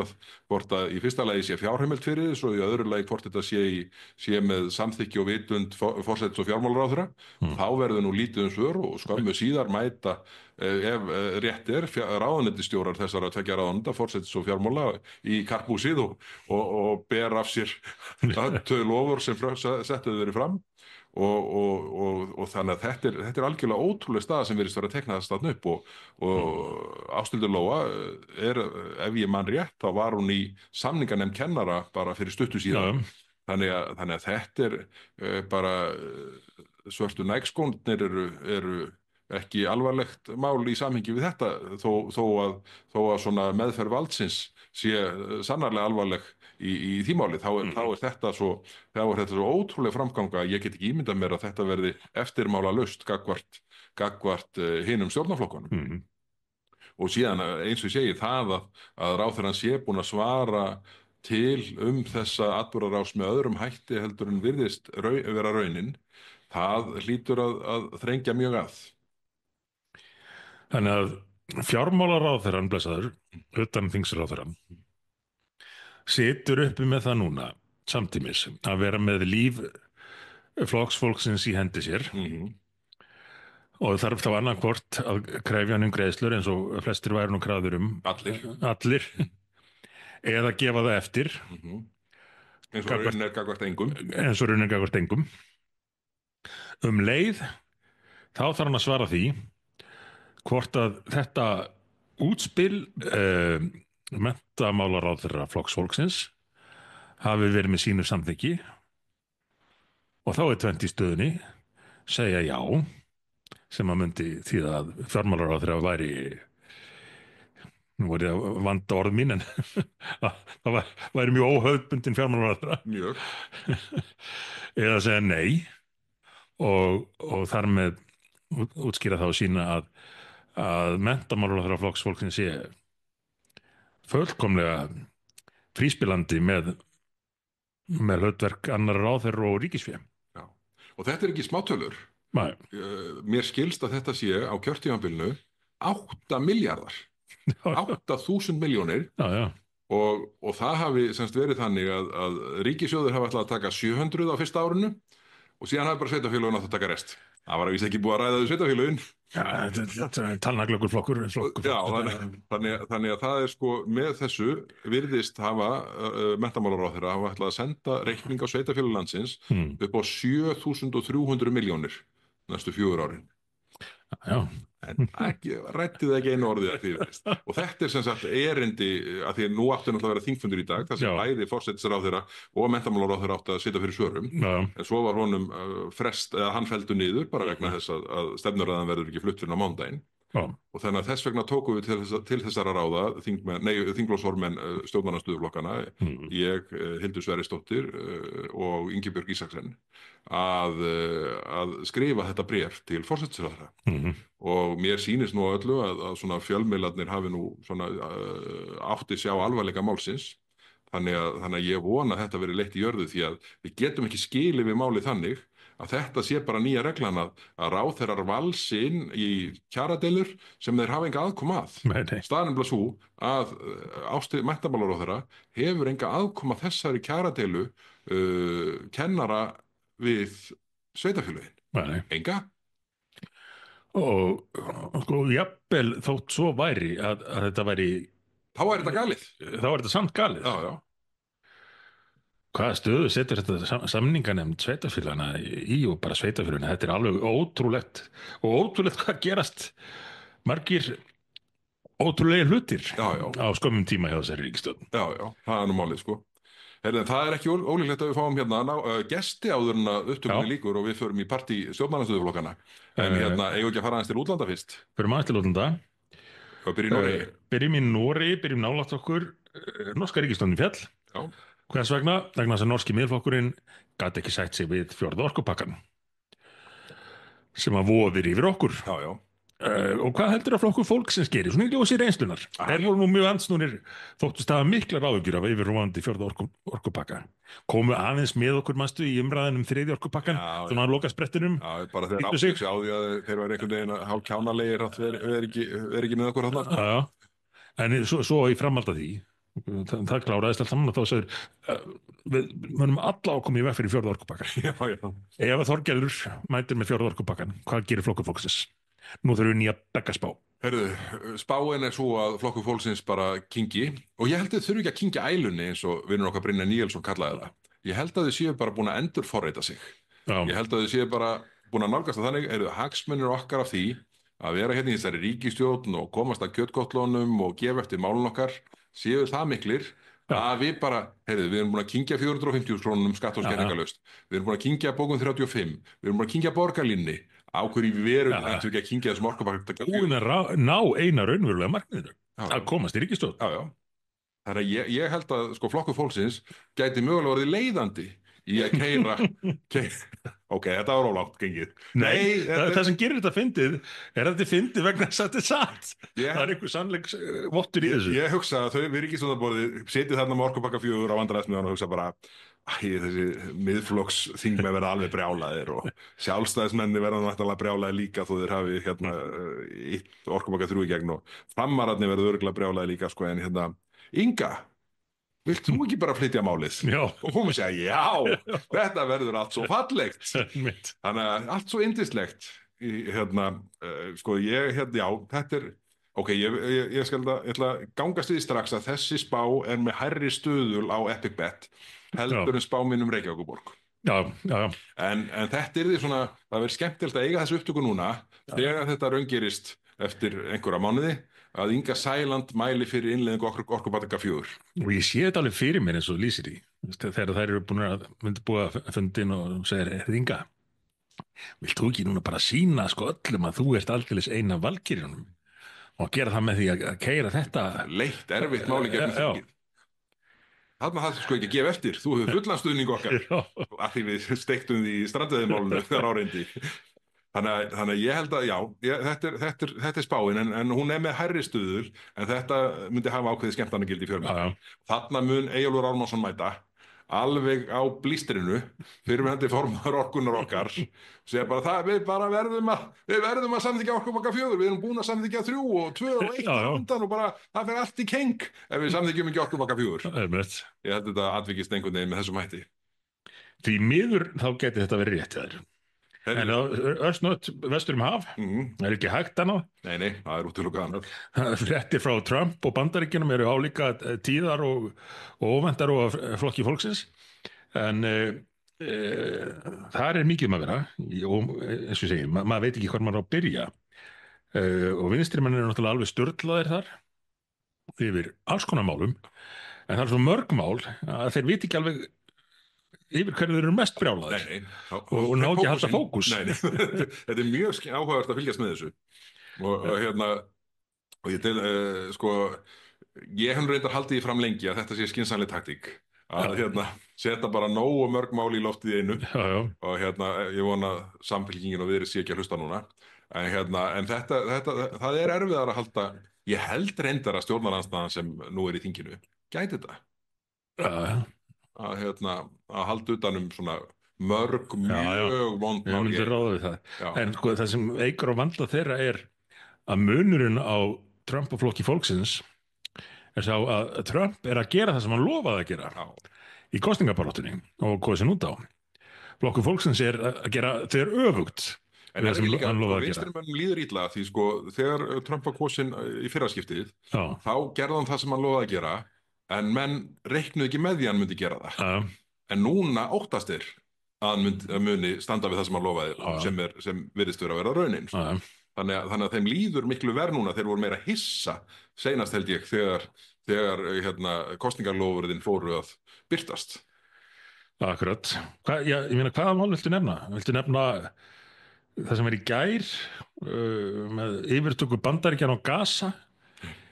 S1: að í fyrsta lagi sé fjárheimild fyrir þessu og í öðru lagi hvort þetta sé með samþykki og vitund forsætis- og fjármálaráðherra. Þá verður nú lítið svör og skömmu síðar mæta ef rétt er ráðuneytisstjórar þessara tveggja ráðuneyta, forsætis og fjármála í karphúsið og ber af sér þau loforð sem settuðu verið fram og þannig að þetta er algjörlega ótrúleg staða sem virðist vera að tekna það staðn upp og Ásthildur Lóa ef ég man rétt, þá var hún í samninganefnd kennara bara fyrir stuttu síðan. Þannig að þetta er bara svörtu nægskónir eru ekki alvarlegt mál í samhengi við þetta þó að svona meðferð valdsins sé sannarlega alvarleg í því máli, þá er þetta svo ótrúlega framganga að ég get ekki ímyndað mér að þetta verði eftirmála laust gagnvart hinum stjórnarflokkunum. Og síðan eins og ég segi það að ráðherrann sé búinn að svara til þessa atburðarás með öðrum hætti heldur en virðist vera raunin, það hlýtur að þrengja mjög að.
S2: Þannig að fjármálaráðherrann, blessaður, utan þingsráðherrann, situr uppi með það núna samtímis að vera með líf flokksfólksins í hendi sér og þarf þá annarkvort að krefja hann greiðslur eins og flestir væru nú krafðir allir eða gefa það eftir
S1: eins og raunin er gagnvart engum.
S2: Leið þá þarf hann að svara því hvort að þetta útspil menntamálaráðherra flokksfólksins hafi verið með sínu samþykki og þá er tvennt í stöðunni segja já sem að myndi því að fjármálaráðherra væri, nú er ég að vanda orð mín en það væri mjög óhöfbundin fjármálaráðherra
S1: mjög
S2: eða segja nei og þar með útskýra þá sína að menntamálaráðherra flokksfólksins sé fullkomlega fríspilandi með hlutverk annar ráðherra og ríkisfé.
S1: Já. Og þetta er ekki smátölur.
S2: Nei.
S1: Mér skilst að þetta sé á kjörtímabilinu 8 milljarðar. 8.000 milljónir.
S2: Já.
S1: Og það hafi semst verið þannig að ríkissjóður hafi ætlað að taka 700 á fyrsta árinu og síðan hafi bara sveitarfélögin átt að taka rest. Það var að víst ekki búið að ræða þau sveitarfélögin.
S2: Já, þetta er talnaglöggur flokkur.
S1: Já, þannig að það er sko með þessu virðist hafa menntamálaráðherra hafa ætlað að senda reikning á sveitarfélög landsins upp á 7.300 milljónir næstu 4 árin.
S2: Já,
S1: En rætti það ekki einu orðið að því veist. Og þetta sem sagt erindi að því nú átti náttúrulega að vera þingfundur í dag þar sem
S2: Já.
S1: bæði forsætisráðherra og menntamálaráðherra átti að sitja fyrir svörum.
S2: já,
S1: En svo var honum hann felldur niður bara vegna þess að stefnuræðan verður ekki flutt fyrir á mánudaginn.
S2: já,
S1: Og þannig að þess vegna tókum við til þessara ráða þingflokksformenn stjórnarandstöðuflokkana, ég, Hildur Sverrisdóttir og Ingibjörg Isaksen að skrifa þetta bréf til forsætisráðherra. Og mér sýnist nú öllu að svona fjölmiðlarnir hafi nú svona átti sjá alvarleika málsins. Þannig að ég vona að þetta veri leitt í jörðu því að við getum ekki skilið við málið þannig að þetta sé bara nýja reglan að ráðherrar valsi inn í kjaradeilur sem þeir hafa enga aðkoma að.
S2: nei.
S1: Staðan er bara svo að menntamálaráðherra hefur enga aðkoma að þessari kjaradeilu kennara við sveitarfélögin.
S2: Nei.
S1: Enga?
S2: Og sko, jafnvel þótt svo væri að þetta væri,
S1: Þá er þetta galið.
S2: þá er þetta samt galið.
S1: Já, já.
S2: Hvaða stöðu setur þetta samninganefnd sveitarfélagana í og bara sveitarfélagana? Þetta er alveg ótrúlegt og ótrúlegt hvað gerast margir ótrúlega hlutir
S1: Já, já.
S2: á skömmum tíma hjá þessari ríkisstjórn.
S1: Já, já, það er nú málið sko. Heyrðu, en það er ekki ólíklegt að við fáum hérna gesti áður en að upptökunni lýkur og við förum í partí stjórnarandstöðuflokkana. En hérna, eigum ekki að fara aðeins til útlanda fyrst?
S2: Fyrir maður til útlanda.
S1: Og byrja í Noregi.
S2: Byrjum í Noregi, byrjum nálægt okkur. Norska ríkisstjórnin féll.
S1: Já.
S2: Hvers vegna? Vegna þess að norski miðflokkurinn gat ekki sætt sig við 4. orkupakkann sem að vofir yfir okkur.
S1: Já, já.
S2: Og hvað heldur að flokkur fólksins gerir? Svona í ljósi reynslunar. Þeir voru nú mjög andsnúnir, þóttust hafa miklar áhyggjur af yfirvofandi 4. orkupakka. Komu aðeins með okkur manstu í umræðan 3. orkupakkan, svona að loka sprettinum.
S1: Já, bara þeir áttu sig á því að þeir var einhvern veginn hálf kjánalegir að þeir ekki með okkur þarna.
S2: Já, en svo í framhald af því, það kláraðist allt saman og þá sagður við munum alla ákomi í veg fyrir 4. orkupakkan.
S1: Já, já.
S2: Ef að Þorgerður mætir með 4. orkupakkan, hvað gerir flokkur fólksins? Nú þurfum við nýja beggaspá.
S1: Herðu, spáin er svo að flokkur fólksins bara kingi og ég held að þau þurfi ekki að kingja ælunni eins og vinur okkar Brynjar Níelsson kallaði það. Ég held að þau séu bara búin að endurforrita sig.
S2: Já.
S1: Ég held að þau séu bara búin að nálgast að þannig eru hagsmunir okkar af því að vera hérna í þessari ríkisstjórn og komast að kjötgottlónum og gefa eftir málun okkar séu það miklir að við bara, heyrðu, við erum búin að kingja 450.000 krónum skatt og skerðingarlaust. Við erum búin að kingja bókun 35. Við erum búin að kingja borgarlínni. Á hverju við verum ættum við ekki að kingja þessum orkupakka.
S2: Búin að ná eina raunverulega markmiðinu að komast í ríkisstjórn.
S1: Já, já. Þannig að ég held að sko flokkur fólksins gæti mögulega orðið leiðandi í að keyra ok, þetta var ólátt gengið.
S2: Nei, það sem gerir þetta fyndið er að þetta fyndið vegna þess að þetta er satt. Það er einhver sannleiks vottur í þessu.
S1: Ég hugsa að þau við ríkisstjórnarborðið setið þarna með orkupakka 4 á vandræðismiðan og hugsa bara þessi miðflokksþingmenn verða alveg brjálaðir og sjálfstæðismenni verða náttúrulega brjálaðir líka þó þeir hafi hérna orkupakka 3 í gegn og framararnir verða örugglega brjálaðir líka sko en hérna Inga, vilt þú ekki bara flytja málið?
S2: Já.
S1: Og hún segja, já, þetta verður allt svo fallegt. Þannig að allt svo yndislegt. Hérna, sko, já, þetta er, ok, ég ætla að gangast við strax að þessi spá er með hærri stuðul á Epic Bet heldur en spá minn Reykjavíkurborg.
S2: Já, já.
S1: En þetta er því svona, það verður skemmtilegt að eiga þessu upptöku núna þegar þetta raungerist eftir einhverja mánuði að Inga Sæland mæli fyrir innleiðingu orkupakka 4.
S2: Og ég sé þetta alveg fyrir mér eins og lýsir í. Þegar þær eru búin að búa fundin og segir, Inga, vilt þú ekki núna bara sýna sko öllum að þú ert aldeilis eina valkyrjunum og gera það með því að keyra þetta?
S1: Leitt, erfitt máli gegnum þingið. Þarna það sko ekki að gefa eftir. Þú hefur fullan stuðning okkar af því við steiktum því í strandveiðimálinu þegar áreindi. Þannig að ég held að, já, þetta er spáin, en hún er með hærri stuðul, en þetta myndi hafa ákveðið skemmtarnagildi í fjölmiðlum. Þarna mun Eyjólfur Ármannsson mæta, alveg á blístrinu, fyrrverandi formaður orkunnar okkar, segja bara við verðum að samþykkja orkupakka 4, við erum búin að samþykkja 3 og 2 og 1 undan og bara það fer allt í keng ef við samþykkjum ekki orkupakka 4. Ég held þetta atvikist einhvern veginn með þessum hætti.
S2: Því miður þá geti þetta verið rétt þær. En östnött vestur haf er ekki hægt annað.
S1: Nei, það er útilokað annað.
S2: Fréttir frá Trump og Bandaríkjunum eru álíka tíðar og óvæntar og flokki fólksins. En þar er mikið um að vera og eins og ég segi, maður veit ekki hvað maður á að byrja. Og vinstri menn eru náttúrulega alveg störtlaðir þar yfir alls konar málum, en það er svo mörg mál að þeir viti ekki alveg yfir hverju þeir eru mest brjálaðir
S1: Nei,
S2: og ná ekki að halda fókus.
S1: Nei, þetta er mjög áhugavert að fylgjast með þessu og hérna og ég til, sko ég hef reyndar haldið því fram lengi að þetta sé skynsamleg taktík að hérna setja bara nógu mörg mál í loftið í einu
S2: Já.
S1: og hérna ég vona Samfylkingin og Viðreisn sé ekki að hlusta núna en hérna, en þetta það er erfiðar að halda, ég held reyndar að stjórnarandstaðan sem nú er í þinginu gæti þetta að hérna, að halda utan svona mörg mjög vond mál.
S2: Ég myndi ráða við það. En sko það sem eigur á vanda þeirra er að munurinn á Trump og flokki fólksins er sá að Trump er að gera það sem hann lofaði að gera í kosningabaráttunni og hvað sem út á. Flokkur fólksins er að gera þeir öfugt.
S1: En það er ekki líka, vinstrimönnum líður illa því sko þegar Trump var kosinn í fyrraskiptið þá gerði hann það sem hann lofaði að gera en menn reiknuðu ekki með því að hann myndi gera það. En núna óttast þeir að hann muni standa við það sem hann lofaði sem virðist vera að vera raunin. Þannig að þeim líður miklu verð núna, þeir voru meira hissa seinast held ég þegar hérna, kosningarlofurðin fóru að birtast.
S2: Akkurat. Ég meina, hvaða mál viltu nefna? Viltu nefna það sem er í gær með yfirtöku Bandaríkjanna á Gaza?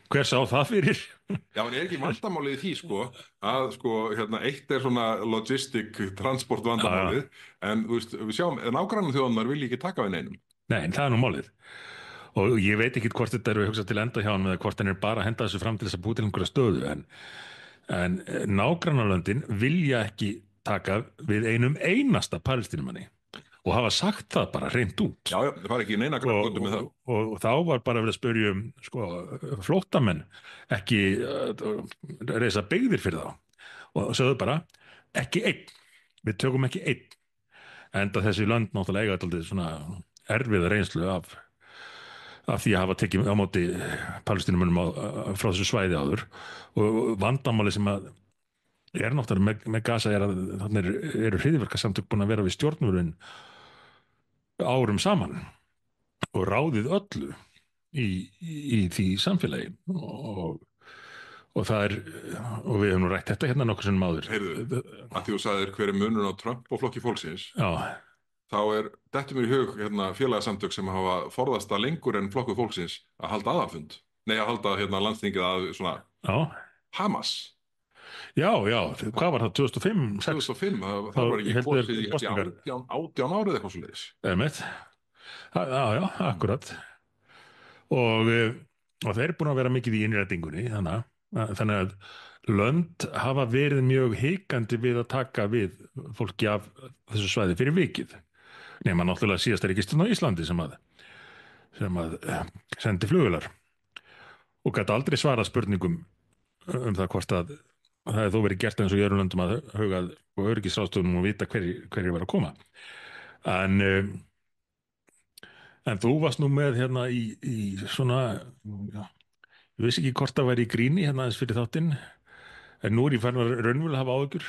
S2: Hver sá það fyrir?
S1: Já, en er ekki vandamálið í því sko að sko hérna eitt er svona logistic transport vandamálið en þú veist, við sjáum nágrannar þjóðanar vilja ekki taka við neinum.
S2: Nei, en það er nú málið. Og ég veit ekki hvort þetta eru hugsað til enda hjá hann eða hvort hann er bara að henda þessu fram til þess að búa til einhverja stöðu en nágrannarlöndin vilja ekki taka við einum einasta palestínumanni og hafa sagt það bara hreint út.
S1: Já, það var ekki neina grafgöndum með það.
S2: Og þá var bara verið að spyrja sko, flóttamenn ekki reisa byggðir fyrir þá og sögðu bara ekki einn, við tökum ekki einn. Enda þessi lönd náttúrulega eiga alltaf svona erfiða reynslu af því að hafa tekið á móti palestínumönnum frá þessu svæði áður og vandamáli sem að er náttúrulega með Gaza er að þannig eru hryðjuverkasamtök búin að vera við stjórnvölinn árum saman og ráðið öllu í því samfélagi og það er og við hefum nú rætt þetta hérna nokkur sinnum áður.
S1: Heyrðu, að því þú sagðir hver er munurinn á Trump og flokki fólksins þá er dettur mér í hug hérna, félagasamtök sem hafa forðast það lengur en flokku fólksins að halda aðalfund að halda hérna, landsþingið að svona Hamas.
S2: Já, hvað var það, 2005?
S1: 2005, það var ekki kosið í 18 árið eitthvað svo leiðis.
S2: Já, akkurat. Og þeir eru búin að vera mikið í innrætingunni, þannig að lönd hafa verið mjög hikandi við að taka við fólki af þessu svæði fyrir vikið. Nema náttúrulega síðasta ríkisstjórn á Íslandi sem að sendi flugvélar og gat aldrei svarað spurningum það hvort að það hefði þó verið gert eins og í öðrum löndum að hugað og öryggisráðstöfunum og vita hverjir var að koma. En þú varst nú með hérna í svona, ég vissi ekki hvort það væri í gríni hérna aðeins fyrir þáttinn, en nú er ég farin að raunverulega hafa áhyggjur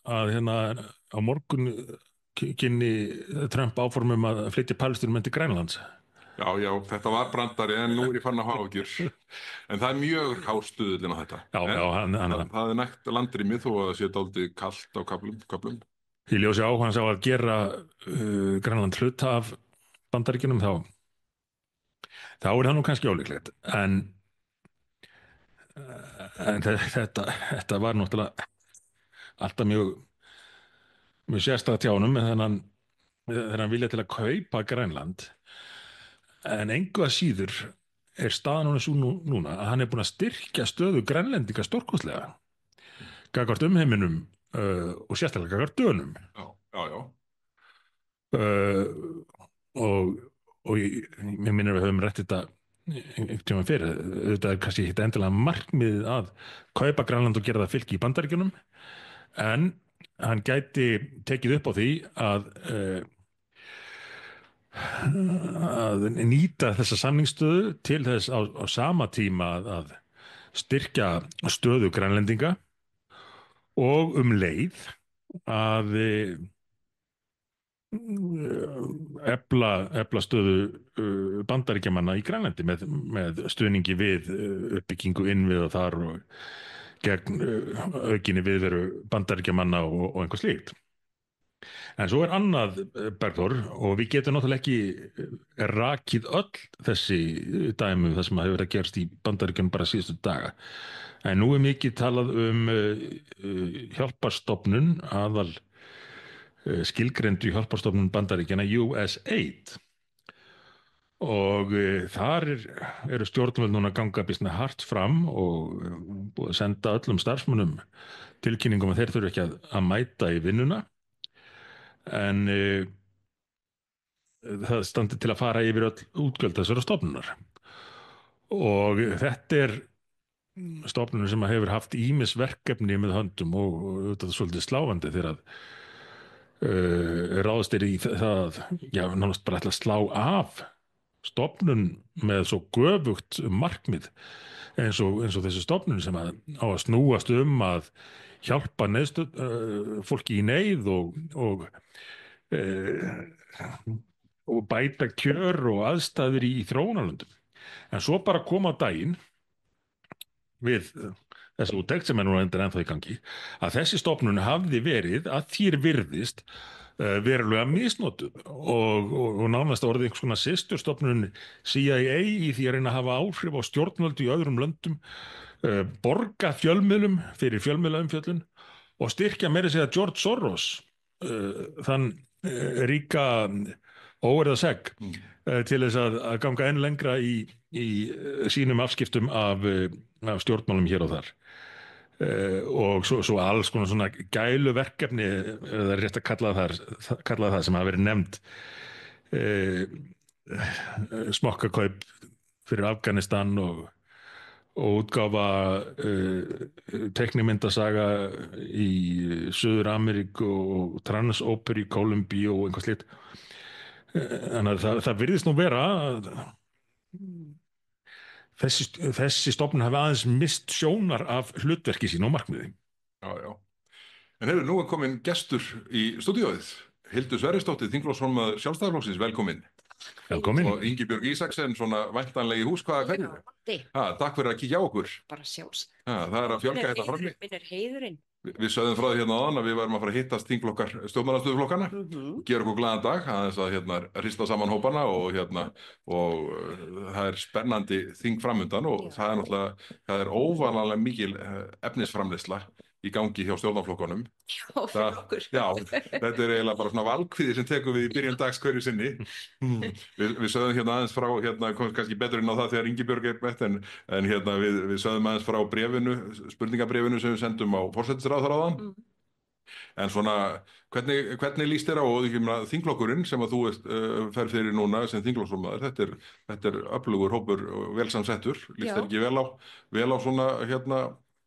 S2: að hérna á morgun kynni Trump áformum að flytja Palestínumenn til Grænlands.
S1: Já, þetta var brandari en nú er ég farin að hafa áhyggjur. En það er mjög hástuðullin á þetta. Það er nægt landrými þó að það sé dálítið kalt á köflum.
S2: Ég ljósi áhugans á að gera Grænland hluta af Bandaríkjunum þá er það nú kannski ólíklegt. En þetta var náttúrulega alltaf mjög sérstakt hjá honum þegar hann vilja til að kaupa Grænland. En engu að síður er staðan honum svo núna að hann er búin að styrkja stöðu Grænlendinga stórkostlega gagnvart umheiminum og sérstaklega gagnvart Dönum.
S1: Já.
S2: Og mér minnir að við höfum rætt þetta einhvern tímann fyrir. Þetta er kannski hitt endilega markmiðið að kaupa Grænland og gera það fylki í Bandaríkjunum en hann gæti tekið upp á því að nýta þessa samningsstöðu til þess á sama tíma að styrkja stöðu Grænlendinga og leið að efla stöðu Bandaríkjamanna í Grænlandi með stuðningi við uppbyggingu innviða þar og gegn aukinni viðveru Bandaríkjamanna og einhver slíkt. En svo annað, Bergþór, og við getum náttúrulega ekki rakið öll þessi dæmi það sem hefur verið að gerast í Bandaríkjunum bara síðustu daga. En nú mikið talað hjálparstofnun, skilgreindu hjálparstofnun Bandaríkjanna, USAID. Og þar eru stjórnvöld núna að ganga býsna hart fram og búið að senda öllum starfsmönnum tilkynningum að þeir þurfi ekki að mæta í vinnuna. En það standi til að fara yfir öll útgjöld þessara stofnunar. Og þetta stofnunum sem hefur haft ýmis verkefni með höndum og þetta er svolítið sláandi þegar að ráðast í það, nánast bara ætla að slá af stofnun með svo göfugt markmið eins og þessi stofnun sem á að snúast að hjálpa fólki í neyð og bæta kjör og aðstæður í þróunarlöndum. En svo bara kom á daginn við þessi úttekt sem nú ennþá í gangi að þessi stofnun hafði verið að því virðist verulega misnotuð og nánast orðið einhvers konar systurstofnun CIA í því að reyna að hafa áhrif á stjórnvöld í öðrum löndum, borga fjölmiðlum fyrir fjölmiðlaumfjöllun og styrkja meira að segja George Soros, þann ríka óerða segg, til þess að ganga enn lengra í sínum afskiptum af stjórnmálum hér og þar. Og svo alls konar svona gæluverkefni, það er rétt að kalla það sem hafa verið nefnd, smokkakaup fyrir Afganistan og útgáfa teiknimyndasaga í Suður-Ameríku og Transóper í Kólumbíu og einhvað slíkt. Þannig að það virðist nú vera að þessi stofnun hafi aðeins mist sjónar af hlutverki sín og markmiði.
S1: Já. En nú komin gestur í stúdíóið, Hildur Sverrisdóttir, þingflokksformaður Sjálfstæðisflokksins, velkomin.
S2: Velkomin.
S1: Og Ingibjörg Isaksen, svona væntanlega í hús, hvað hvernig? Takk fyrir að kíkja á okkur.
S3: Bara sjálfs.
S1: Það að fjölga þetta frammi.
S3: Minn heiðurinn.
S1: Við sögðum frá því hérna áðan að við varum að fara að hittast þingflokkar stjórnarandstöðuflokkana, gera okkur glaðan dag, aðeins að hrista saman hópana og það er spennandi þing framundan og það er óvanalega mikil efnisframleiðsla í gangi hjá stjórnarflokkunum.
S3: Já, fyrir okkur.
S1: Já, þetta er eiginlega bara svona valkvíði sem tekum við í byrjun dags hverju sinni. Við sögðum hérna aðeins frá, kannski betur inn á það þegar Ingibjörg mætt, en við sögðum aðeins frá spurningabrefinu sem við sendum á forsætisráðherra áðan. En svona, hvernig líst þér á þingflokkurinn sem að þú fer fyrir núna sem þingflokksformaður? Þetta er öflugur hópur, vel samsettur. Líst þér ekki vel á svona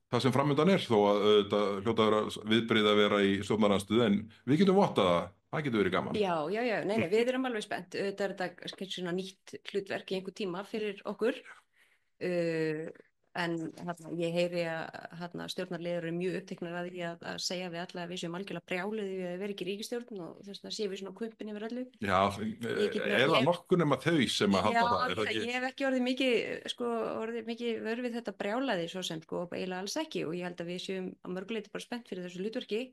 S1: það sem framundan þó að þetta hljóta að vera viðbrigði að vera í stjórnarandstöðu, en við getum vottað það getur verið gaman.
S3: Já, nei, við erum alveg spennt. Þetta er þetta svona nýtt hlutverk í einhver tíma fyrir okkur. En ég heyri að stjórnarliðar eru mjög uppteknar að því að segja við alla að við séum algjörlega brjáluð við að vera ekki í ríkisstjórn og þess að séum við svona kumpin yfir öllu.
S1: Já, eða nokkur nema þau sem að halda það, er það ekki?
S3: Ég hef ekki orðið mikið vör við þetta brjálaði svo sem eiginlega alls ekki, og ég held að við séum að mörguleiti bara spennt fyrir þessu hlutverki.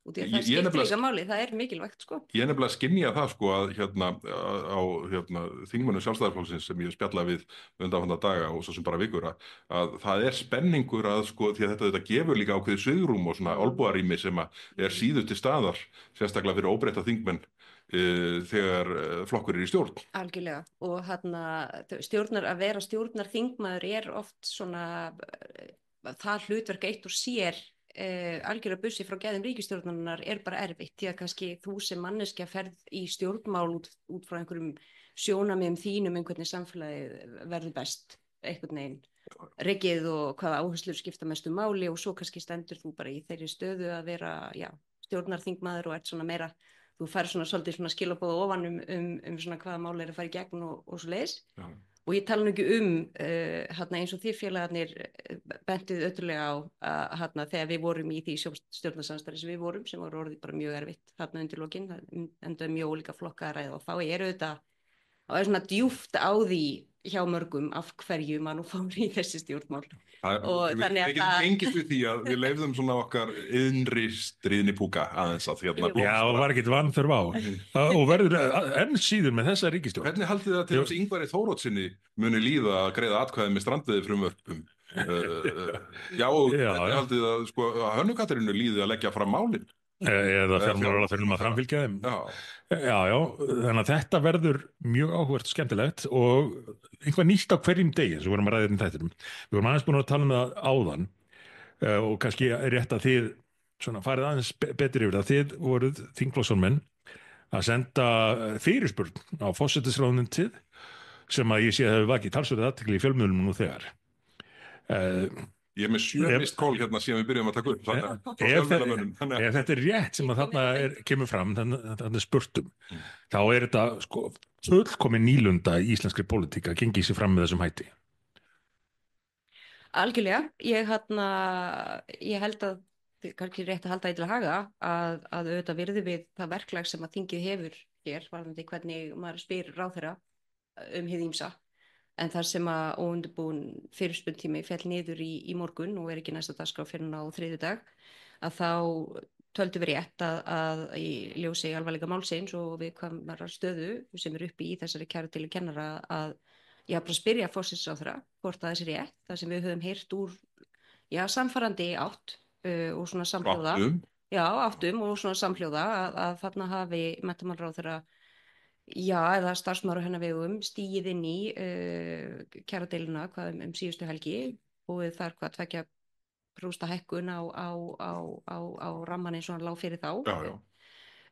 S3: Og það skiptir líka máli, það er mikilvægt Ég
S1: nefnilega skynja það að þingmönnum Sjálfstæðisflokksins sem ég spjalla við undanfarna daga og svo sem bara vikur að það er spenningur því að þetta gefur líka ákveðið svigrúm og svona olnbogarými sem er síður til staðar, sérstaklega fyrir óbreytta þingmenn þegar flokkur í stjórn.
S3: Algjörlega, og að vera stjórnarþingmaður er oft svona það hlutverk eitt og sér algjörlega bussi frá gæðum ríkisstjórnarinnar er bara erfitt, því að kannski þú sem manneskja ferð í stjórnmál út frá einhverjum sjónarmiðum þínum hvernig samfélagið verður best einhvern veginn rekið og hvaða áherslur skipta mestu máli, og svo kannski stendur þú bara í þeirri stöðu að vera stjórnarþingmaður og ert svona meira, þú fær svona svolítið svona skilaboð ofan svona hvaða mál er að fara í gegn og svo leiðis. og ég tala nú ekki eins og þið félagarnir bentið öttulega á þegar við vorum í því stjórnarsamstarfi sem við vorum, sem var orðið bara mjög erfitt undir lokin, enda mjög ólíka flokka að ræða og þá er svona djúpt á því hjá mörgum af hverju maður nú fór í þessi stjórnmál og þannig að
S1: við getum gengist við því að við leifðum svona okkar innri stríðni púka aðeins að
S3: Jú.
S2: Já, og var ekkert vanþörf á og verður enn síður með þessa ríkisstjórn.
S1: Hvernig haldið það til þess Ingvari Þóroddssyni muni líða að greiða atkvæði með strandveiði frumvörpum? Já, og hvernig haldið það að Hönnu Katrínu líði að leggja fram málin?
S2: Eða fjármálaráðherrum að framfylgja þeim. Já, þannig að þetta verður mjög áhugavert og skemmtilegt og einhvað nýtt á hverjum degi eins og vorum að ræða þættinum. Við vorum aðeins búin að tala um það áðan og kannski rétt að þið svona farið aðeins betur yfir það. Þið voruð þingflokksformenn að senda fyrirspurn á forsætisráðuneytið sem að ég sé að hefur vakið talsverða athygli í fjölmiðlum nú þegar.
S1: Ég er með 7 mist kól hérna síðan við byrjum að taka upp.
S2: Ef þetta er rétt sem að þarna kemur fram, þannig að spurtum, þá er þetta fullkomin nýlunda í íslenskri pólitík að gengi sér fram með þessum hætti.
S3: Algjörlega. Ég held að kannski rétt að halda því til að haga að auðvitað virði við það verklag sem að þingið hefur hér, varðandi hvernig maður spyr ráðherra hið ýmsa. En þar sem að óundirbúin fyrirspurntími féll niður í morgun og ekki næsta dagskrá fyrr en á þriðjudag, að þá töldum við rétt að í ljósi alvarleika málsins og viðkvæmrar stöðu sem uppi í þessari kærudeilu kennara að ég bara spyrja forsætisráðherra hvort það sé rétt, það sem við höfum heyrt úr samfarandi átt og svona samhljóða. Áttum og svona samhljóða að þarna hafi menntamálaráðherra eða starfsmaður hennar vegum stigið inn í kjaradeiluna síðustu helgi og þar 2% hækkun á ramman eins og hann lá fyrir þá.
S1: Og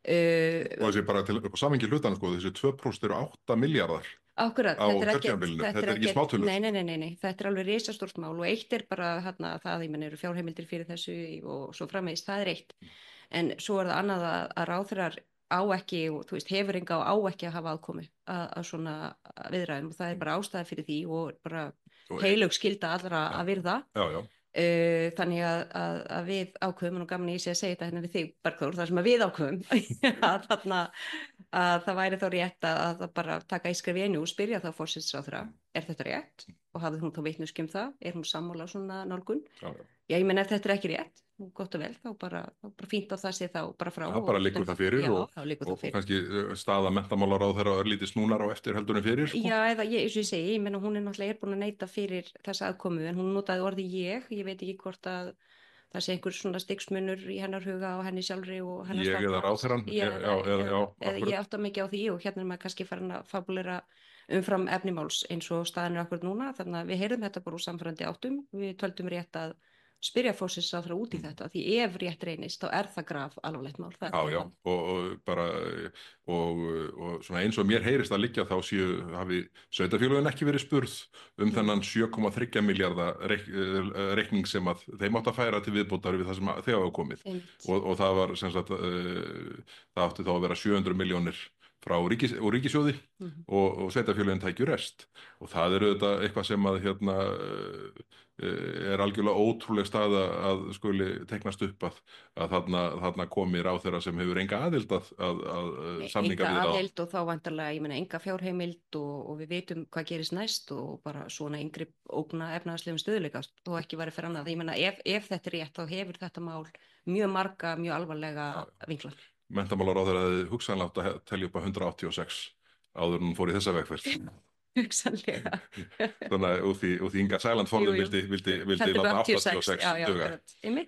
S1: þessi bara til samhengi hlutana þessi 2% eru 8 milljarðar
S3: Akkurat,
S1: á kjörtímabilinu, þetta er ekki smátölur.
S3: Nei, þetta er alveg risastórt mál og eitt er bara það, ég menn eru fjárheimildir fyrir þessu og svo framvegis, það er eitt. En svo er það annað að ráðherrar á ekki, og þú veist, hefur enga á ekki að hafa aðkomu að svona viðræðum og það er bara ástæða fyrir því og bara heilög skylda allra að virða. Þannig að við ákveðum, og gaman ég sé að segja þetta hérna við þig Bergþór, þar sem að við ákveðum að það væri þá rétt að bara taka skref í einu og spyrja þá forsætisráðherra, er þetta rétt? Og hafði hún þá vitneskju um það, er hún sammála svona nálgun? Ég menn ef þetta er ekki rétt, gott og vel, þá bara fínt á það sé þá bara frá.
S1: Það bara liggur það fyrir og kannski staða menntamálaráðherra örlítið snúnar á eftir heldurinn fyrir.
S3: Já, eða eins og ég segi, ég menna hún er náttúrulega búin að neita fyrir þessa aðkomu en hún notaði orðið ég veit ekki hvort að það sé einhver svona stigsmunur í hennar huga og henni sjálfri og hennar
S1: starf. Ég eða ráðherrann,
S3: ég átta mikið á því og hérna er maður kannski farin að fabulera umfram efnimáls eins og staðan er akkurat núna, þannig að við heyrðum þetta bara úr samfærandi áttum, við töldum rétt að spyrja forsætisráðherra út í þetta, því ef rétt reynist, þá er það graf alvarlegt mál. Og svona eins og mér heyrist að liggja þá hafi sveitarfélögin ekki verið spurð þennan 7,3 milljarða reikning sem að þeim átt að færa til viðbótar við það sem þeir hafa komið. Og það var sem sagt, það átti þá að vera 700 milljónir frá ríkissjóði og sveitarfélögin tækju rest. Og það er auðvitað eitthvað sem að er algjörlega ótrúleg staða að skuli teiknast upp að þarna komi ráðherra sem hefur enga aðild að samninga við Enga aðild og þá vantarlega, ég meina, enga fjárheimild og við vitum hvað gerist næst og bara svona inngrip ógna efnahagslegum stöðugleika og ekki væri fyrir annað. Ég meina, ef þetta er rétt, þá hefur þetta mál mjög marga, mjög alvarlega vinkla.
S1: Menntamálaráðherra hefði hugsanlega átt að telja upp á 186 áður en hún fór í þessa vegferð.
S3: Hugsanlega.
S1: Þannig að úr því Inga Sæland fólum vildi láta 86 duga.
S3: Nei,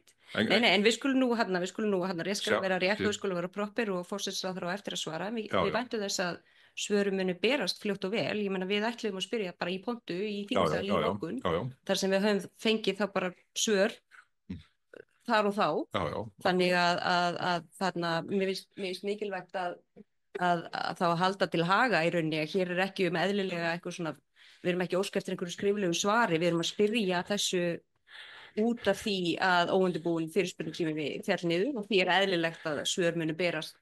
S3: en við skulum nú ég skal vera rétt og við skulum vera proper og forsætisráðherra á eftir að svara. Við væntum þess að svörum muni berast fljótt og vel. Ég meina við ætlum að spyrja bara í pontu í þingsal í morgun. Þar sem við höfum fengið þá bara svör þar og þá. Þannig að þarna mér finnst mikilvægt að þá að halda til haga í rauninni að hér er ekki eðlilega eitthvað svona, við erum ekki óska eftir einhverju skriflegu svari, við erum að spyrja þessu út af því að óundirbúin fyrirspurningatími við féll niður og því er eðlilegt að svör muni berast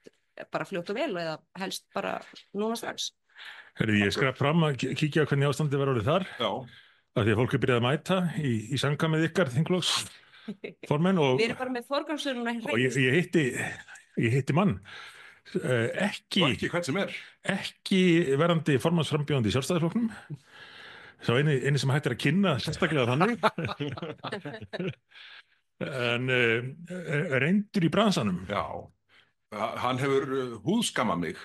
S3: bara fljótt og vel eða helst bara núna strax.
S2: Herri, ég skrap fram að kíkja hvernig ástandið var orðið þar,
S1: Já,
S2: af því að fólk er byrjað að mæta í samkvæmið ykkar þingflokks formenn og
S3: Við erum bara með forgangsröðuna
S2: ég hitti mann, ekki
S1: og ekki hvern sem er.
S2: ekki verandi formannsframbjóðandi í Sjálfstæðisflokknum, sá eini sem hægt er að kynna sérstaklega þannig, en reyndur í bransanum.
S1: Já, hann hefur húðskammað mig.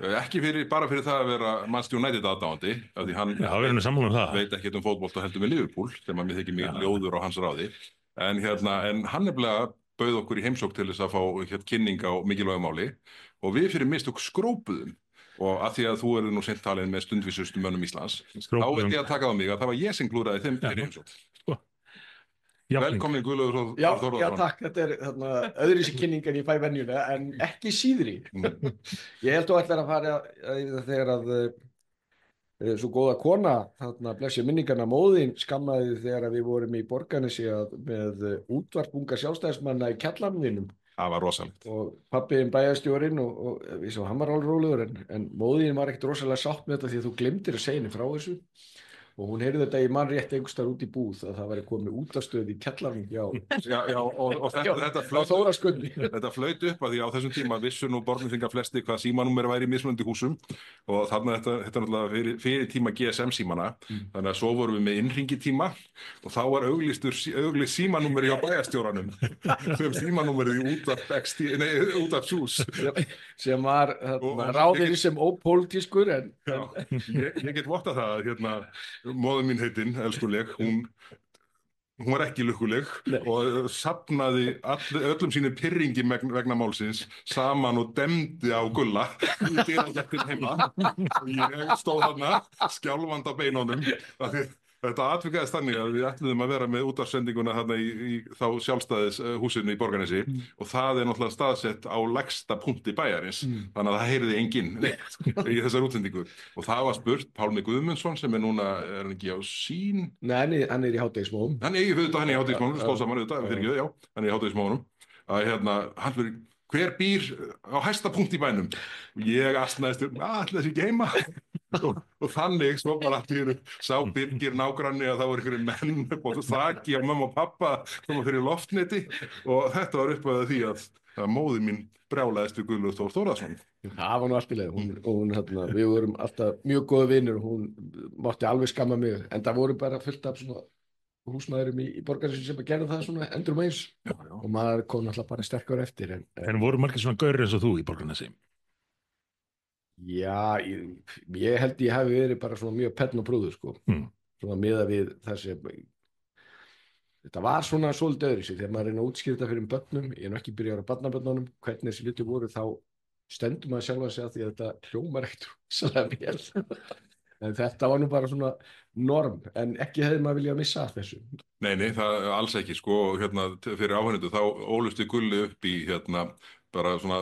S1: Ekki bara fyrir það að vera Manchester United aðdáandi, af því hann
S2: Já, við erum sammála um það.
S1: veit ekkert um fótbolta heldur með Liverpool, sem að mér þykir mjög ljóður á hans ráði. En hann nefnilega bauð okkur í heimsókn til þess að fá kynning á mikilvægu máli og við fyrir mistök skrópuðum. Og að því að þú eru nú seint talin með stundvísustu mönnum Íslands, þá veit ég að taka það á mig að það var ég sem klúraði þeim fyrir heimsókn. Velkomin Guðlaugur Þórðarson.
S4: Já, takk. Þetta er öðruvísi kynning en ég fæ venjulega, en ekki síðri. Ég held þú ætlar að fara þegar að svo góða kona, blessi minningarna, móðin skammaði þegar við vorum í Borgarnesi með útvarpunga sjálfstæðismanna í kjallarnum mínum.
S1: Það var rosalegt.
S4: Og pabbiðin bæjarstjórinn og við svo hann var alveg rólegur en móðin var ekkert rosalega sátt með þetta því að þú glemdir að segja henni frá þessu. Og hún heyrði þetta í mann rétt einhvers staðar út í búð að það væri komið útastöð í kjallarinn
S1: og þetta flaut upp að því á þessum tíma vissu nú Borgnesingar flesti hvað símanúmer væri í mismunandi húsum og þarna þetta náttúrulega fyrir tíma GSM símana þannig að svo vorum við með innringitíma og þá var auglýst símanúmeri hjá bæjarstjóranum sem símanúmerið í útaf sús
S4: sem var ráðið sem ópólitískur en
S1: ég get vottað það að móðir mín heitinn, elskuleg, hún var ekki lukkuleg og safnaði öllum sínum pirringi vegna málsins saman og demdi á Gulla í dyragættin heima og ég stóð þarna skjálfandi á beinunum þetta atvikaðist þannig að við ætluðum að vera með útvarpssendinguna þarna í þá sjálfstæðishúsinu í Borgarnesi og það er náttúrulega staðsett á lægsta punkti bæjarins þannig að það heyrði enginn í þessar útsendingu og það var spurt Pálmi Guðmundsson sem er núna, er hann ekki á Sýn?
S4: Nei, hann er í Hádegismóum.
S1: Hann er í Hádegismóum, stóð saman auðvitað, hann er í Hádegismóum að hver býr á hæsta punkt í bænum? Ég astnaðist allir þessi geima og þannig svo bara allir sá Birgir nágranni að það voru einhverjir menn upp á þaki á mamma og pappa sem var fyrir loftneti og þetta var upp að því að móðir mín brjálaðist við Guðlaugur Þór Þórðarson.
S4: Það var nú allt í leið. Við vorum alltaf mjög góða vinir og hún mátti alveg skamma mig en það voru bara fullt af svona húsmaðurum í Borgarnesi sem að gera það svona endurum eins og maður kom náttúrulega bara sterkur eftir.
S2: En voru margir svona gaurir eins og þú í Borgarnesi?
S4: Já, ég held ég hafi verið bara svona mjög penn og prúður sko. Svona miðað við þessi þetta var svona svolítið öðruvísi þegar maður reyna að útskýra þetta fyrir börnum, ég er nú ekki byrjað á barnabörnunum, hvernig þessi hluti voru þá stendur maður sjálf að segja því að þetta hljómar ekkert rosalega vel. En þetta var nú bara svona norm, en ekki hefði maður viljað missa af þessu.
S1: Nei, það alls ekki, sko, fyrir áhörnendur þá ólust við Gulli upp í bara svona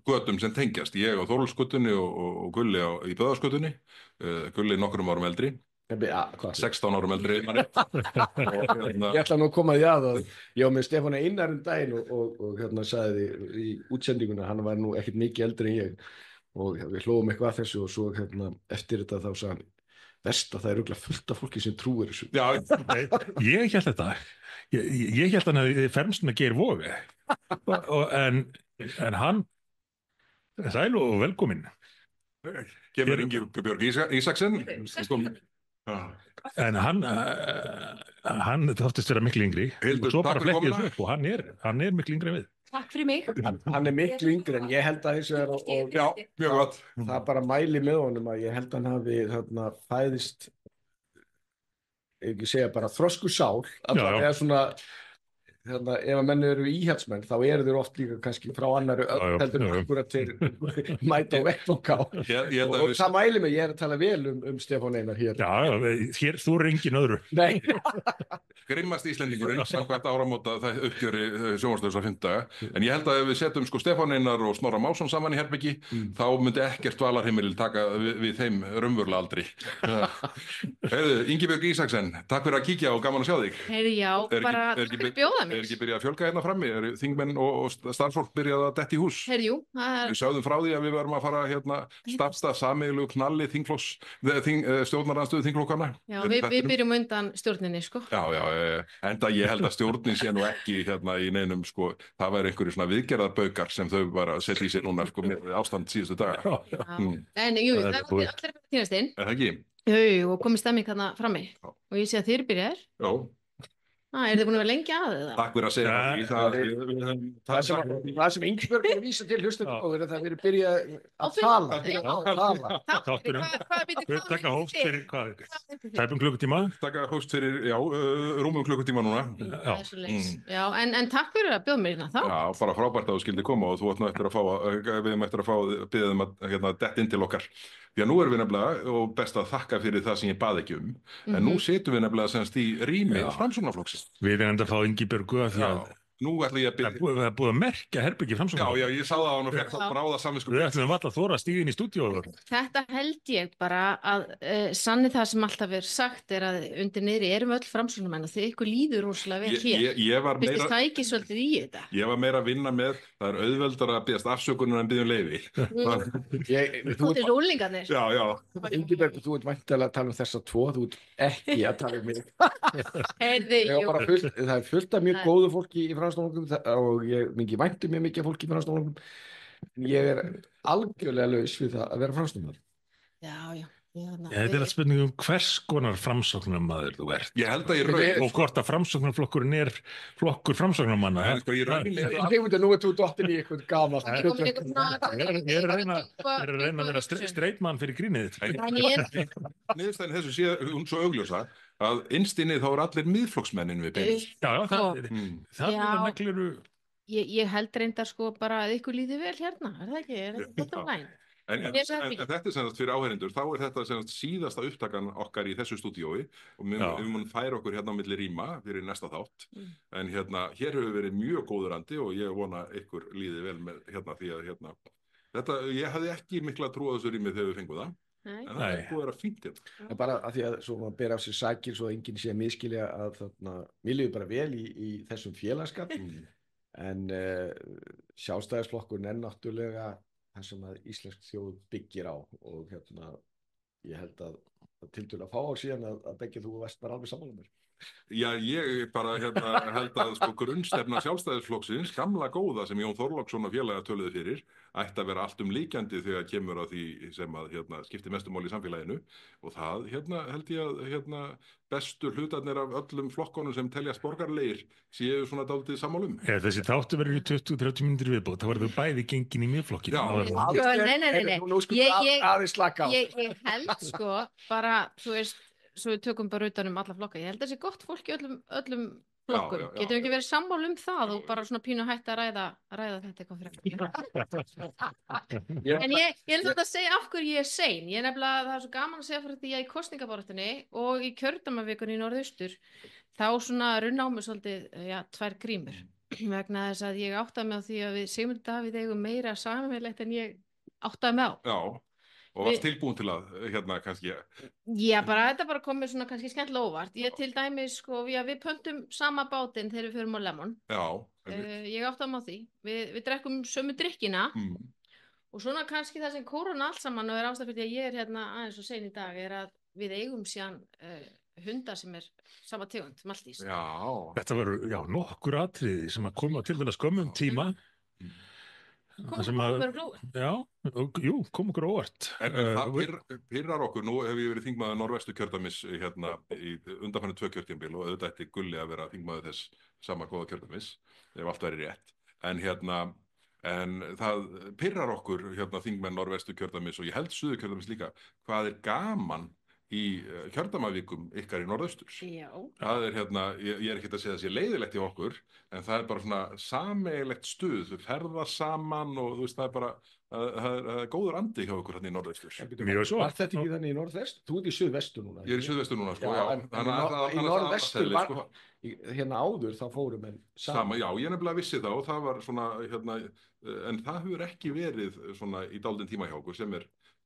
S1: götum sem tengjast. Ég á Þórólfsgötunni og Gulli í Böðvarsgötunni, Gulli nokkrum árum eldri. 16 árum eldri
S4: Ég ætla nú að koma því að ég var með Stefán Einar daginn og sagði í útsendinguna hann var nú ekkert mikið eldri en ég og við hlóðum eitthvað að þessu og svo eftir þetta þá sagði hann verst að það er örugglega fullt af fólki sem trúir þessu.
S2: Já, ég held þetta ég held hann að þið fermst með Geir Voge en hann sæl og velkomin
S1: Kemur Ingibjörg Ísaksen
S2: en hann þóttist vera miklu yngri og svo bara flekkið þessu upp og hann er miklu yngri en við.
S3: Takk fyrir mig.
S4: Hann er miklu yngri en ég held að þessu og
S1: já, mjög gott.
S4: Það bara mæli með honum að ég held að hann hafi fæðist ekki segja bara þrosku sál eða svona ef að menn eru íhaldsmenn þá eru þeir oft líka kannski frá annari heldur en akkurat þeir mæta á vettvangi á og það mæli mig, ég er að tala vel um Stefán Einar hér.
S2: Já, hér þú er engin öðru.
S4: Nei.
S1: Grimmast Íslendingurinn samkvæmt áramóta það uppgjöri sjónvarpsins á 5 daga en ég held að ef við setjum sko Stefán Einar og Snorra Másson saman í herbyggi þá myndi ekkert dvalarheimilið taka við þeim raunverulega aldri. Ingibjörg Ísaksen, takk fyrir að kíkja og gaman að sjá þig.
S5: Já, bara takk fyrir bjóða mér.
S1: ekki byrjað að fjölga hérna frammi? Er þingmenn og starfsfólk byrjað að detti í hús?
S5: Herjú,
S1: Við sögðum frá því að við verum að fara hérna starta sameiginlegu knalli stjórnarandstöðu þingflokkana.
S5: Já, við byrjum undan stjórninni, sko.
S1: Já, enda ég held að stjórnin sé nú ekki hérna í neinum, sko, það væri einhverju svona viðgerðarbaukar sem þau bara setja í sig núna, sko, með ástand síðustu daga.
S5: En jú, það er allir að týnast inn.
S1: Er það ekki?
S5: Jú, og komið stemming hérna frammi. Og ég sé að þið eru byrjaðir.
S1: Já.
S5: Er þið búin að vera lengi að það?
S1: Takk fyrir að segja
S4: það sem Ingibjörg er að vísa til hlustendum er að það verið byrjað að tala.
S2: Við taka hófst fyrir tæpum klukkutíma.
S1: Taka hófst fyrir, rúmum klukkutíma núna.
S5: Já, en takk fyrir að bjóða mér hérna þá.
S1: Já, bara frábært að þú skildi koma og þú átt nú eftir að fá, við erum eftir að fá, biðja þeim að detta inn til okkar. Því að nú erum við nefnilega, og best að þakka fyrir það sem ég bað ekki en nú setjum við nefnilega semst í rými Framsóknarflokksins.
S2: Við erum enda að fá Ingibjörgu að því að
S1: nú ætla ég að byrja.
S2: Það er búið að merkja herbyggi Framsóknar.
S1: Já, ég sá það á hann og fekk það bráða samviskupið.
S2: Við ætlum að þóra stígin í stúdíóðu.
S5: Þetta held ég bara að sanni það sem alltaf er sagt er að undir niðri erum öll Framsóknarmenn og þið ykkur líður rosalega vel hér. Fyrst það ekki svolítið í þetta.
S1: Ég var meira að vinna með, það er auðveldar að biðjast afsökunar en biðja leyfi.
S5: Þú ert rúlingarnir.
S1: Já.
S4: Ingibjörg, þú ert væntanlega að tala um þessa tvo, þú ert ekki að tala um mig. Það er fullt af mjög góðu fólki í Framsóknarflokknum og ég mikið vænti mjög mikið fólki í Framsóknarflokknum. Ég er algjörlega laus við það að vera Framsóknarmaður.
S5: Já.
S2: Þetta er að spurning hvers konar Framsóknarmaður þú ert.
S1: Ég held að ég raun.
S2: Og hvort að Framsóknarflokkurinn er flokkur Framsóknarmanna.
S4: Nú er þú dottin í eitthvað gamalt.
S2: Ég er að reyna að vera streitmann fyrir grínið.
S1: Niðurstaðan þessu sé hún svo augljósa að innst inni þá eru allir miðflokksmennin við beinist.
S2: Það er negliru.
S5: Ég held reyndar sko bara að ykkur líði vel hérna, er það ekki? Er þetta læn?
S1: En þetta er semast fyrir áheyrendur, þá er þetta semast síðasta upptakan okkar í þessu stúdíói og við munum færa okkur hérna á milli rýma fyrir næsta þátt. En hérna, hér hefur verið mjög góður andi og ég vona ykkur líði vel með hérna því að hérna, þetta, ég hafði ekki mikla trú á þessu rými þegar við fengum það. En það er búið að vera fínt hérna. Bara
S4: að því að svo maður ber af sér sakir svo enginn sé að miskilja að þarna, mér líður bara vel í þessum félagskap en Sjálfstæðisflokkurinn er náttúrulega það sem að íslensk þjóð byggir á og hérna ég held að tiltölulega fá á síðan að Beggi þú varst bara alveg sammála mér.
S1: Já, ég bara held að sko grunnstefna Sjálfstæðisflokksins, gamla góða sem Jón Þorláksson og félaga töluðu fyrir, ætti að vera alltumlíkjandi þegar kemur að því sem að skiptir mestu máli í samfélaginu og það held ég að bestu hlutarnir af öllum flokkonum sem teljast borgarlegir séu svona dálítið sammálum.
S2: Þessi þáttu verður í 20-30 mínútur viðbót, þá verður bæði gengin í miðflokkinu.
S5: Nei.
S4: Nú aðeins slaka á.
S5: Ég held sko bara, þú veist, svo við tökum bara utan alla flokka. Ég held að það sé gott fólk í öllum flokkum. Getum við ekki verið sammála það og bara svona pínu hægt að ræða þetta eitthvað fyrir. En ég er þetta að segja af hverju ég er sein. Ég er nefnilega, það er svo gaman að segja fyrir því að í kosningabaráttunni og í kjördæmavikunni í Norðaustur þá svona runna á mig svolítið, tvær grímur. Vegna þess að ég áttaði mig á því að við Sigmundur Davíð eigum meira sameiginlegt en ég áttaði mig á.
S1: Já. Og varst tilbúin til að kannski...
S5: Já, þetta bara komið svona kannski skemmtilega óvart. Ég til dæmis, sko, við pöntum sama bátinn þegar við förum á Lemon.
S1: Já.
S5: Ég átti á því. Við drekkum sömu drykkina og svona kannski það sem kóróna allt saman og er ástæða fyrir að ég er hérna aðeins og sein í dag er að við eigum síðan hundar sem er sama tegund, Maltís.
S1: Já.
S2: Þetta voru, nokkur atriði sem að koma til þess skömmum tíma. Kom okkur óvart.
S1: En það pirrar okkur, nú hef ég verið þingmaður Norðvesturkjördæmis hérna í undanfarandi 2 kjörtímabil og auðvitað ætti Gulli að vera þingmaður þess sama góða kjördæmis, ef allt væri rétt. En það pirrar okkur þingmenn Norðvesturkjördæmis og ég held Suðurkjördæmis líka, hvað er gaman í kjördæmavikum ykkar í Norðausturs.
S5: Já.
S1: Það er ég er ekkert að segja að það sé leiðilegt í okkur, en það er bara svona sameiginlegt stuð, þau ferða saman og þú veist það er bara, það er góður andi hjá okkur hérna í Norðausturs.
S4: Var þetta ekki þannig í Norðvest? Þú ert í Suðvestur núna.
S1: Ég er í Suðvestur núna, sko, já.
S4: En í Norðvestur var, hérna áður þá fórum en
S1: sama. Já, ég nefnilega vissi það og það var svona, en það hefur ekki verið svona í dálítinn tíma hjá okkur sem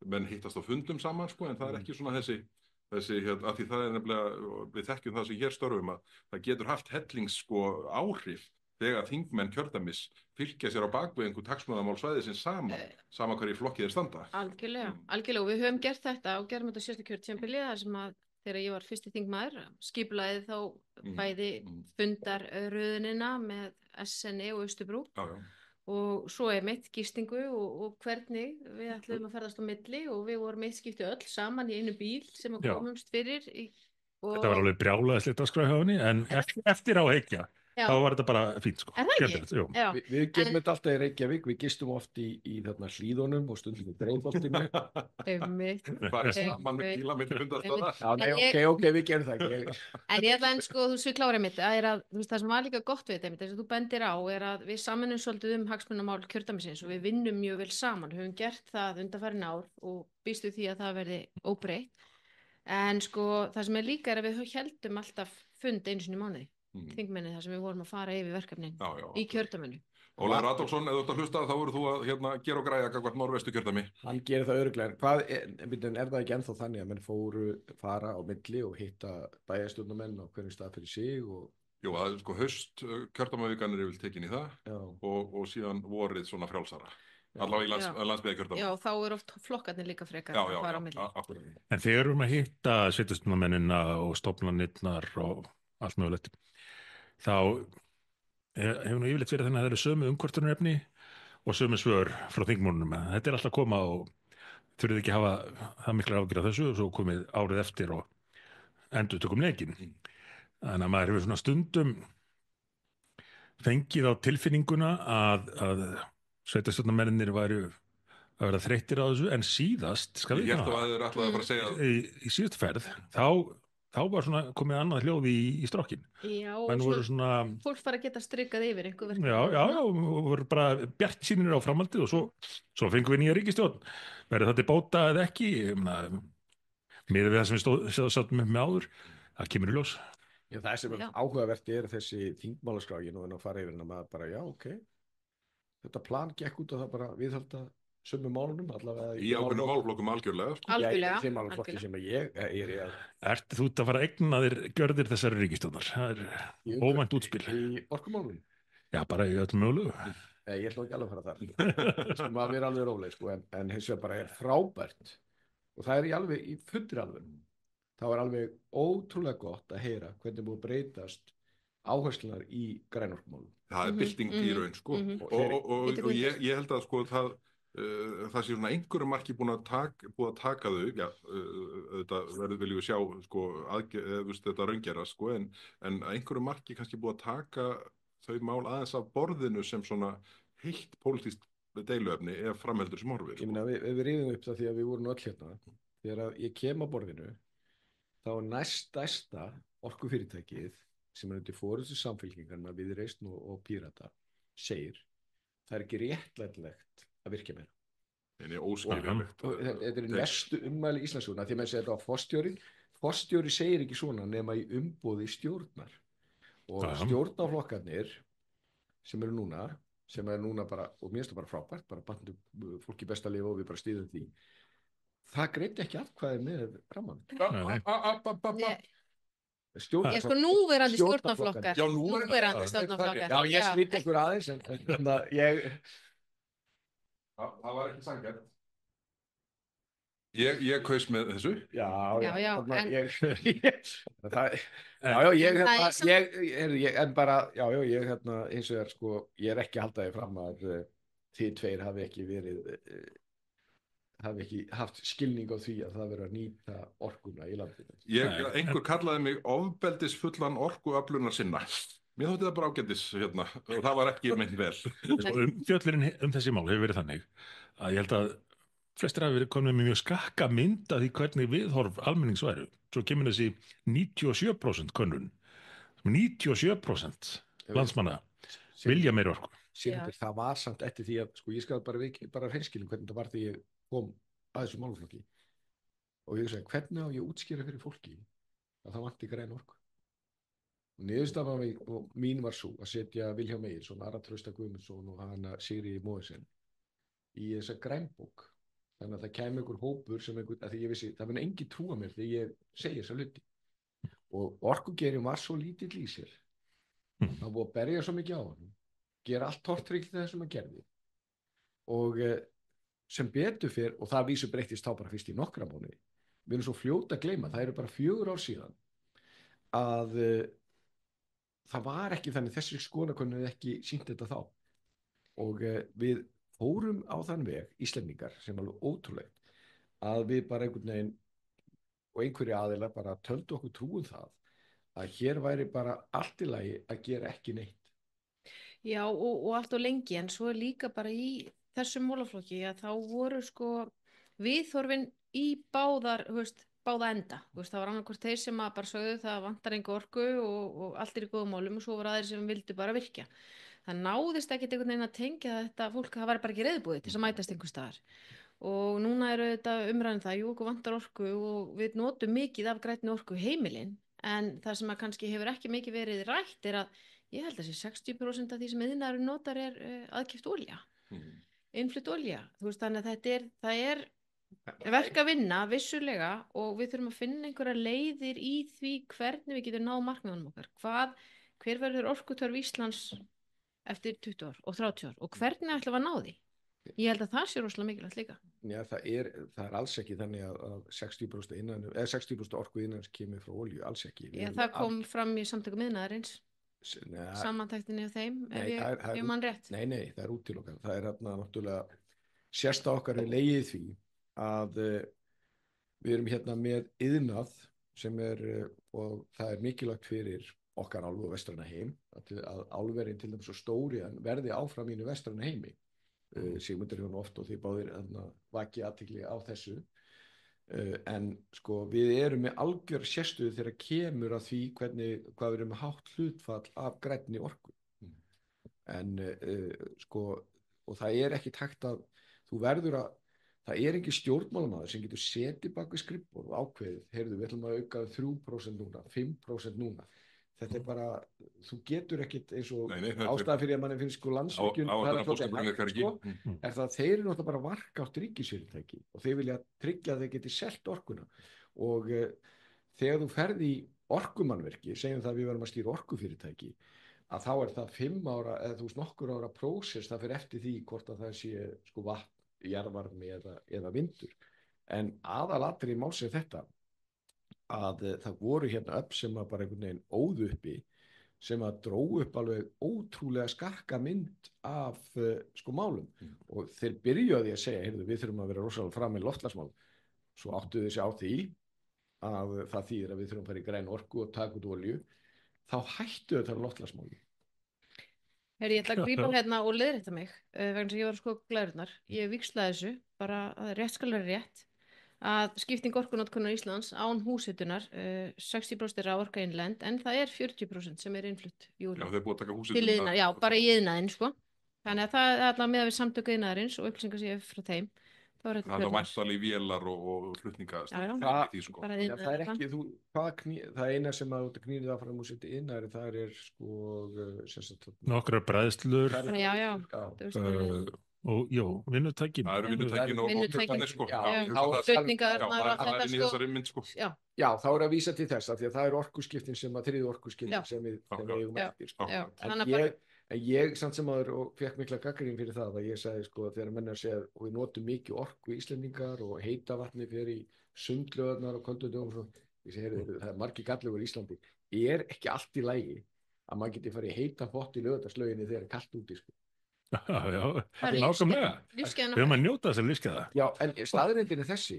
S1: menn hittast á fundum saman, sko, en það er ekki svona þessi þessi, að því það nefnilega, við þekkjum það sem hér störfum að það getur haft hellings sko áhrif þegar þingmenn kjördæmis fylgja sér á bakvið einhver hagsmunamál svæðisins sama hverju flokkið þeir standa.
S5: Algjörlega, algjörlega, og við höfum gert þetta og gerum þetta sérstaklega kjörtímabilið þar sem að þegar ég var fyrsti þingmaður skipulaði þá bæði fundarröðunina með SNI og Austurbrú og svo mitt gistingu og hvernig við ætlum að ferðast á milli og við vorum skipti öll saman í einu bíl sem að komumst fyrir
S2: Þetta var alveg brjálæðislegt að skræða hjá henni en eftir á heikja þá var þetta bara fínt sko.
S5: Er það ekki?
S4: Við getum þetta alltaf í Reykjavík, við gistum oft í þarna Hlíðunum og stundum í Dreifholtinu.
S1: Farið saman með bíla milli fundarstaða.
S4: Já, ok, við gerum það ekki.
S5: En ég ætla sko, þú svo klárið mitt, að það sem var líka gott við þetta, þess að þú bendir á, að við saminum svolítið hagsmunamál kjördæmisins og við vinnum mjög vel saman, höfum gert það undanfarin ár og býstu því að það verði óbreytt. En sko, það sem líka að við héldum alltaf fund einu sinni í mánuði. Þingmenni þar sem við vorum að fara yfir verkefnin í kjördæminu.
S1: Ólafur Adolfsson, ef þú ert að hlusta þá voru þú að gera og græja gagnvart norðvestu kjördæmi.
S4: Hann gerir það örugglega. Hvað er það ekki ennþá þannig að menn fara á milli og hitta bæjarstjórnarmenn á hverjum stað fyrir sig og...
S1: Jú, það sko haust kjördæmavikan vil tekin í það og síðan vorið svona frjálsara. Allavega í landsbyggðarkjördæmi.
S5: Já, þá oft flokkarnir líka frekar að fara á milli.
S2: En þegar erum að hitta sveitarstjórnarmennina og stofnanirnar og allt mögulegt þá hefur nú yfirleitt verið þannig að það eru sömu umkvörtunarefni og sömu svör frá þingmönnunum. Þetta er alltaf að koma og þurfið ekki að hafa það mikla ágjörð af þessu og svo komið árið eftir og endurtökum leikinn. Þannig að maður hefur svona stundum fengið á tilfinninguna að sveitarstjórnarmennirnir væru að vera þreyttir á þessu en síðast skal
S1: ég held að það er alltaf að fara að segja
S2: í síðustu ferð þá var svona komið annað hljóð í strokkin.
S5: Já,
S2: svona,
S5: fólk fara að geta strykað yfir einhver verkefni.
S2: Já, og voru bara bjart sýnir á framhaldið og svo fengum við nýja ríkisstjórn. Verður þetta bóta eða ekki? Miðað við það sem við sátum með áður, það kemur í ljós.
S4: Já, það sem áhugavert þessi þingmálaskrá, ég nú að fara yfir en að maður bara, já, ok, þetta plan gekk út og það bara viðhalda sömu málunum allavega
S1: í ákveðnum málflokkum algjörlega sko.
S4: Þeim málflokki sem ég er í
S2: Ertu þú að fara að eigna þér gjörðir þessari ríkisstjórnar? Það er óvænt útspil
S4: í orkumálunum?
S2: Já, bara í öllum mögulegu.
S4: Ég ætla ekki alveg að fara þar sem að vera alveg róleg sko, en hins vegar bara er frábært og það er alveg í fullri alveg þá er alveg ótrúlega gott að heyra hvernig búið breytast áherslunar í grænorkumálum. Það
S1: er bylting í raun sko og ég held að sko það sé svona einhverju marki búið að taka þau, já, þetta viljum við sjá sko, þetta raungera sko, en einhverju marki kannski búið að taka þau mál aðeins af borðinu sem svona heilt pólitískt deiluefni ef framheldur sem horfir.
S4: Ég meina, við rifum upp það því að við vorum öll hérna, þegar að ég kem á borðinu, þá næststærsta orkufyrirtækið sem er undir forystu samfylkingarna Viðreisn og Pírata segir, það er ekki réttlætilegt að virkja meira.
S1: Það er óskiljanlegt.
S4: Þetta er mestu ummæli í Íslandssögunnar því að menn segja þetta á forstjóri segir ekki svona nema í umboði stjórnar og stjórnarflokkarnir sem er núna bara, og mér finnst það bara frábært, bara bandum fólki best að lifa og við bara stýðum því það greiddi ekki atkvæði með rammann.
S5: Ég sko núverandi stjórnarflokkar.
S4: Já, ég slít einhver aðeins en ég
S1: Það var ekki sanngjarnt. Ég kaus með þessu.
S4: Já, hins vegar sko, ég er ekki að halda því fram að þið tveir hafi ekki haft skilning á því að það verður að nýta orkuna í landinu.
S1: Einhver kallaði mig ofbeldisfullan orkuöflunar sinna. Mér þótti það bara ágætis hérna og það var ekki meint vel.
S2: Fjöllurinn þessi mál hefur verið þannig að ég held að flestir hafi verið komin með mjög skakka mynd af því hvernig viðhorf almennings væru. Svo kemur þessi 97% könnun. 97% landsmanna vilja meiri orku.
S4: Það var samt eftir því að, sko ég skal bara hreinskilin hvernig það var því ég kom að þessu málflokki og ég sagði hvernig á ég útskýra fyrir fólki að það vanti græn orku. Niðurstaða mín var svo að setja Vilhjálm Egilsson, Ara Trausta Guðmundsson og hana Sigríði Mogensen í þessa grænbók þannig að það kæmi einhver hópur sem einhver, að því ég vissi, það mun engin trúa mér þegar ég segi þessa hluti og orkugeirinn var svo lítill í sér það búið að berja svo mikið á hann gera allt tortryggilegt það sem hann gerði og sem betur fyrr, og það vísu breyttist þá bara fyrst í nokkra mánuði við erum svo fljóta að gleyma, það eru bara 4 ár síðan að það var ekki þannig þessi skoðanakönnun hefði ekki sýnt þetta þá og við fórum á þann veg Íslendingar sem alveg ótrúlegt að við bara einhvern veginn og einhverju aðilar bara töldu okkur trúum það að hér væri bara allt í lagi að gera ekki neitt.
S5: Já og allt og lengi en svo líka bara í þessum málaflokki að þá voru sko viðhorfin í báða enda. Það var annarkvort þeir sem bara sögðu það vantar engu orku og allt í góðum málum og svo voru aðrir sem vildu bara virkja. Það náðist ekkert einhvern veginn að tengja þetta fólk það var bara ekki reiðbúið til að mætast einhvers staðar. Og núna eru þetta umræðan það, jú okkur vantar orku og við notum mikið af grænni orku heimilin en það sem að kannski hefur ekki mikið verið rætt að ég held að 60% af því sem iðnaðurinn notar aðkeypt olía, innflutt olía. Þannig að það er verk að vinna vissulega og við þurfum að finna einhverja leiðir í því hvernig við getum náð markmiðunum okkar. Hver verður orkutörf Íslands eftir 20 ár og 30 ár og hvernig ætlum við að ná því? Ég held að það sé rosalega mikilvægt líka.
S4: Já, það er alls ekki þannig að 60% orku innanins kemur frá olíu, alls ekki.
S5: Já, það kom fram í samtökum iðnaðarins, samantæktinni af þeim, ef mann rétt.
S4: Nei, það er útilokað. Það er hérna náttúrulega sérsta okkar legið því að við erum hérna með iðnað sem og það er mikilvægt fyrir okkar álfu og vestræna heim að álverin til dæmis og stóriðan verði áfram í vestræna heimi. Sigmundur hefur oft og því báðir vakið athygli á þessu en sko við erum með algjör sérstöðu þegar kemur að því hvað við erum með hátt hlutfall af grænni orku en sko og það er ekki takt að þú verður að það er ekki stjórnmálamaður sem getur setið bak við skrifborð og ákveðið, heyrðu við ætlum að auka 3% núna, 5% núna þetta er bara, þú getur ekkit eins og ástæða fyrir að manni finnst sko Landsvirkjun er það þeir eru náttúrulega bara varkátt ríkisfyrirtæki og þeir vilja tryggja að þeir geti selt orkuna og þegar þú ferði í orkumannverki, segjum það að við verðum að stýra orkufyrirtæki að þá er það 5 ára eða þú veist nokkur ára prósess það fyrir eftir því hvort að það sé sko vatn, jarðvarmi eða vindur en aðalatriði máls er þetta að það voru hérna upp sem að bara einhvern veginn óðu uppi sem að dróu upp alveg ótrúlega skarka mynd af sko málum og þeir byrjuði að segja, heyrðu við þurfum að vera rosalega fram með loftslagsmál svo áttu þessi á því að það þýðir að við þurfum að fara í græn orku og taka út olíu þá hættu þetta loftslagsmáli.
S5: Ég ætla að grípa hérna og leiðrétta mig vegna sem ég var að sko glærurnar. Ég víxlaði þessu, bara að rétt skal vera rétt að skipting orkunotkunar Íslands án húshitunar 60% raforka innlend en það er 40% sem innflutt
S1: Já, þau búið að taka
S5: til iðnaðar, já, bara í iðnaðinn sko. Þannig að það er allavega með við samtök iðnaðarins og upplýsingar sem ég frá þeim það er
S1: væntanlega vélar og flutningastöð
S4: sko. Það er ekki það eina sem að knýrið það fram úr sitt iðnaðar það er sko
S2: nokkrar bræðslur og já, vinnutækin
S1: það eru vinnutækin og sko
S5: flutningar
S4: já, þá er að vísa til þess að því að það eru orkuskiptin sem að þriðu orkuskiptin sem við eigum eftir en ég samt sem aður og fekk mikla gagnrýni fyrir það að ég sagði sko þegar menn segja og við notum mikið orku Íslendingar og heita vatni fyrir í sundlöðnar og köldudögum og ég segi það er margir gallegur í Íslandi ekki allt í lagi að maður geti farið í heita pott í lögðarslauginni þegar er kalt úti sko.
S2: Já, nákvæmlega við erum að njóta þess að lífskeiða
S4: já, en staðreyndin er þessi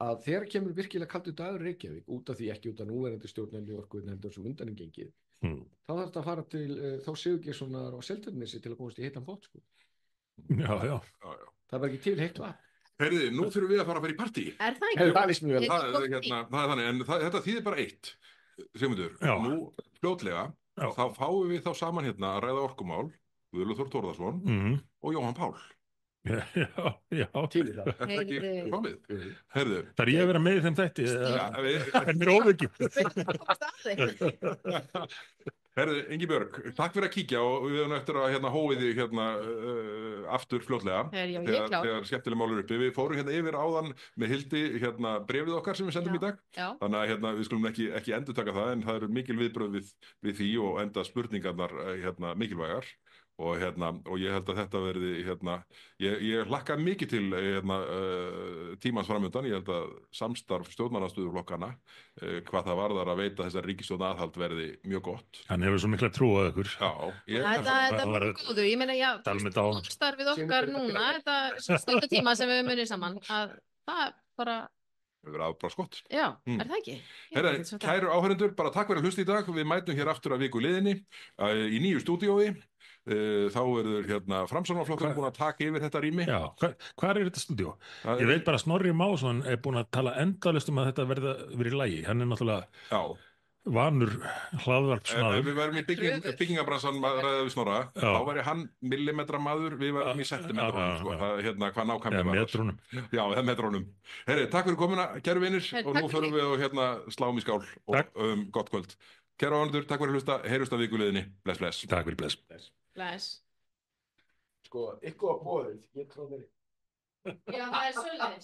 S4: að þegar kemur virkilega kaldur dagur Reykjavík út af því ekki út af núverandi stjórnendu orkuinnhendur sem undanum gengið þá þarf þetta að fara til þá Sigurgeirssonar og Seltjarnarnesi til að komast í heitan pott sko.
S2: já.
S4: Það var ekki til heitt vatn
S1: Heyrðu, nú þurfum við að fara í partí
S5: Er það ekki?
S1: Það er þannig, en þetta þýðir bara eitt Sigmundur, nú fljótlega þá fáum við þá saman hérna að ræða orkumál Guðlaugur Þór Þórðarson og Jóhann Pál
S2: Já.
S4: Til í það.
S1: Er það ekki
S3: Heyrðu.
S1: komið? Herðu.
S2: Það ég að vera með í þeim þætti, en mér óvekjum.
S1: Herðu, Ingibjörg, takk fyrir að kíkja og við höfum eftir að hóið þig aftur fljótlega þegar skemmtileg mál eru uppi. Við fórum yfir áðan með Hildi brefið okkar sem við sendum í dag. Þannig að við skulum ekki endurtaka það, en það eru mikil viðbrögð við því og enda spurningarnar mikilvægar. Og ég held að þetta verði ég hlakka mikið til tímans framöndan. Ég held að samstarf stjórnarandstöðuflokkana hvað það varðar að veita þessar ríkisstjórn aðhald verði mjög gott.
S2: Hann hefur svo mikla trú á ykkur.
S5: Þetta er mjög góðu, ég meina starfið okkar núna, þetta stundatíma sem við höfum unnið saman, að það bara
S1: Það verður bara skott.
S5: Já, er það ekki?
S1: Kæru áhörendur, bara takk fyrir að hlusta í dag. Við mætum hér aftur að viku liðinni í nýju stúdíói. Þá verður Framsóknarflokkurinn búin að taka yfir þetta rými.
S2: Já, hvað er þetta stúdíó? Ég veit bara að Snorri Másson er búin að tala endalaust að þetta verið í lagi. Hann er náttúrulega vanur hlaðvarpsmaður.
S1: Ef við værum í byggingabransan að ræða við Snorra, þá væri hann millimetramaður, við værum í sentimetrónum, hvað nákvæmlega var.
S2: Metrónum.
S1: Já, eða metrónum. Herri, takk fyrir komuna, kæru vinir, og nú förum við og sláum í skál og gott kvöld. Kæru áhorfendur, takk fyrir að hlusta, heyrjumst að vikuleiðinni. Bless, bless.
S2: Takk fyrir, bless.
S5: Bless.
S4: Sko, eitthvað bóðið, ég tróði.
S5: Já, það er svolítið.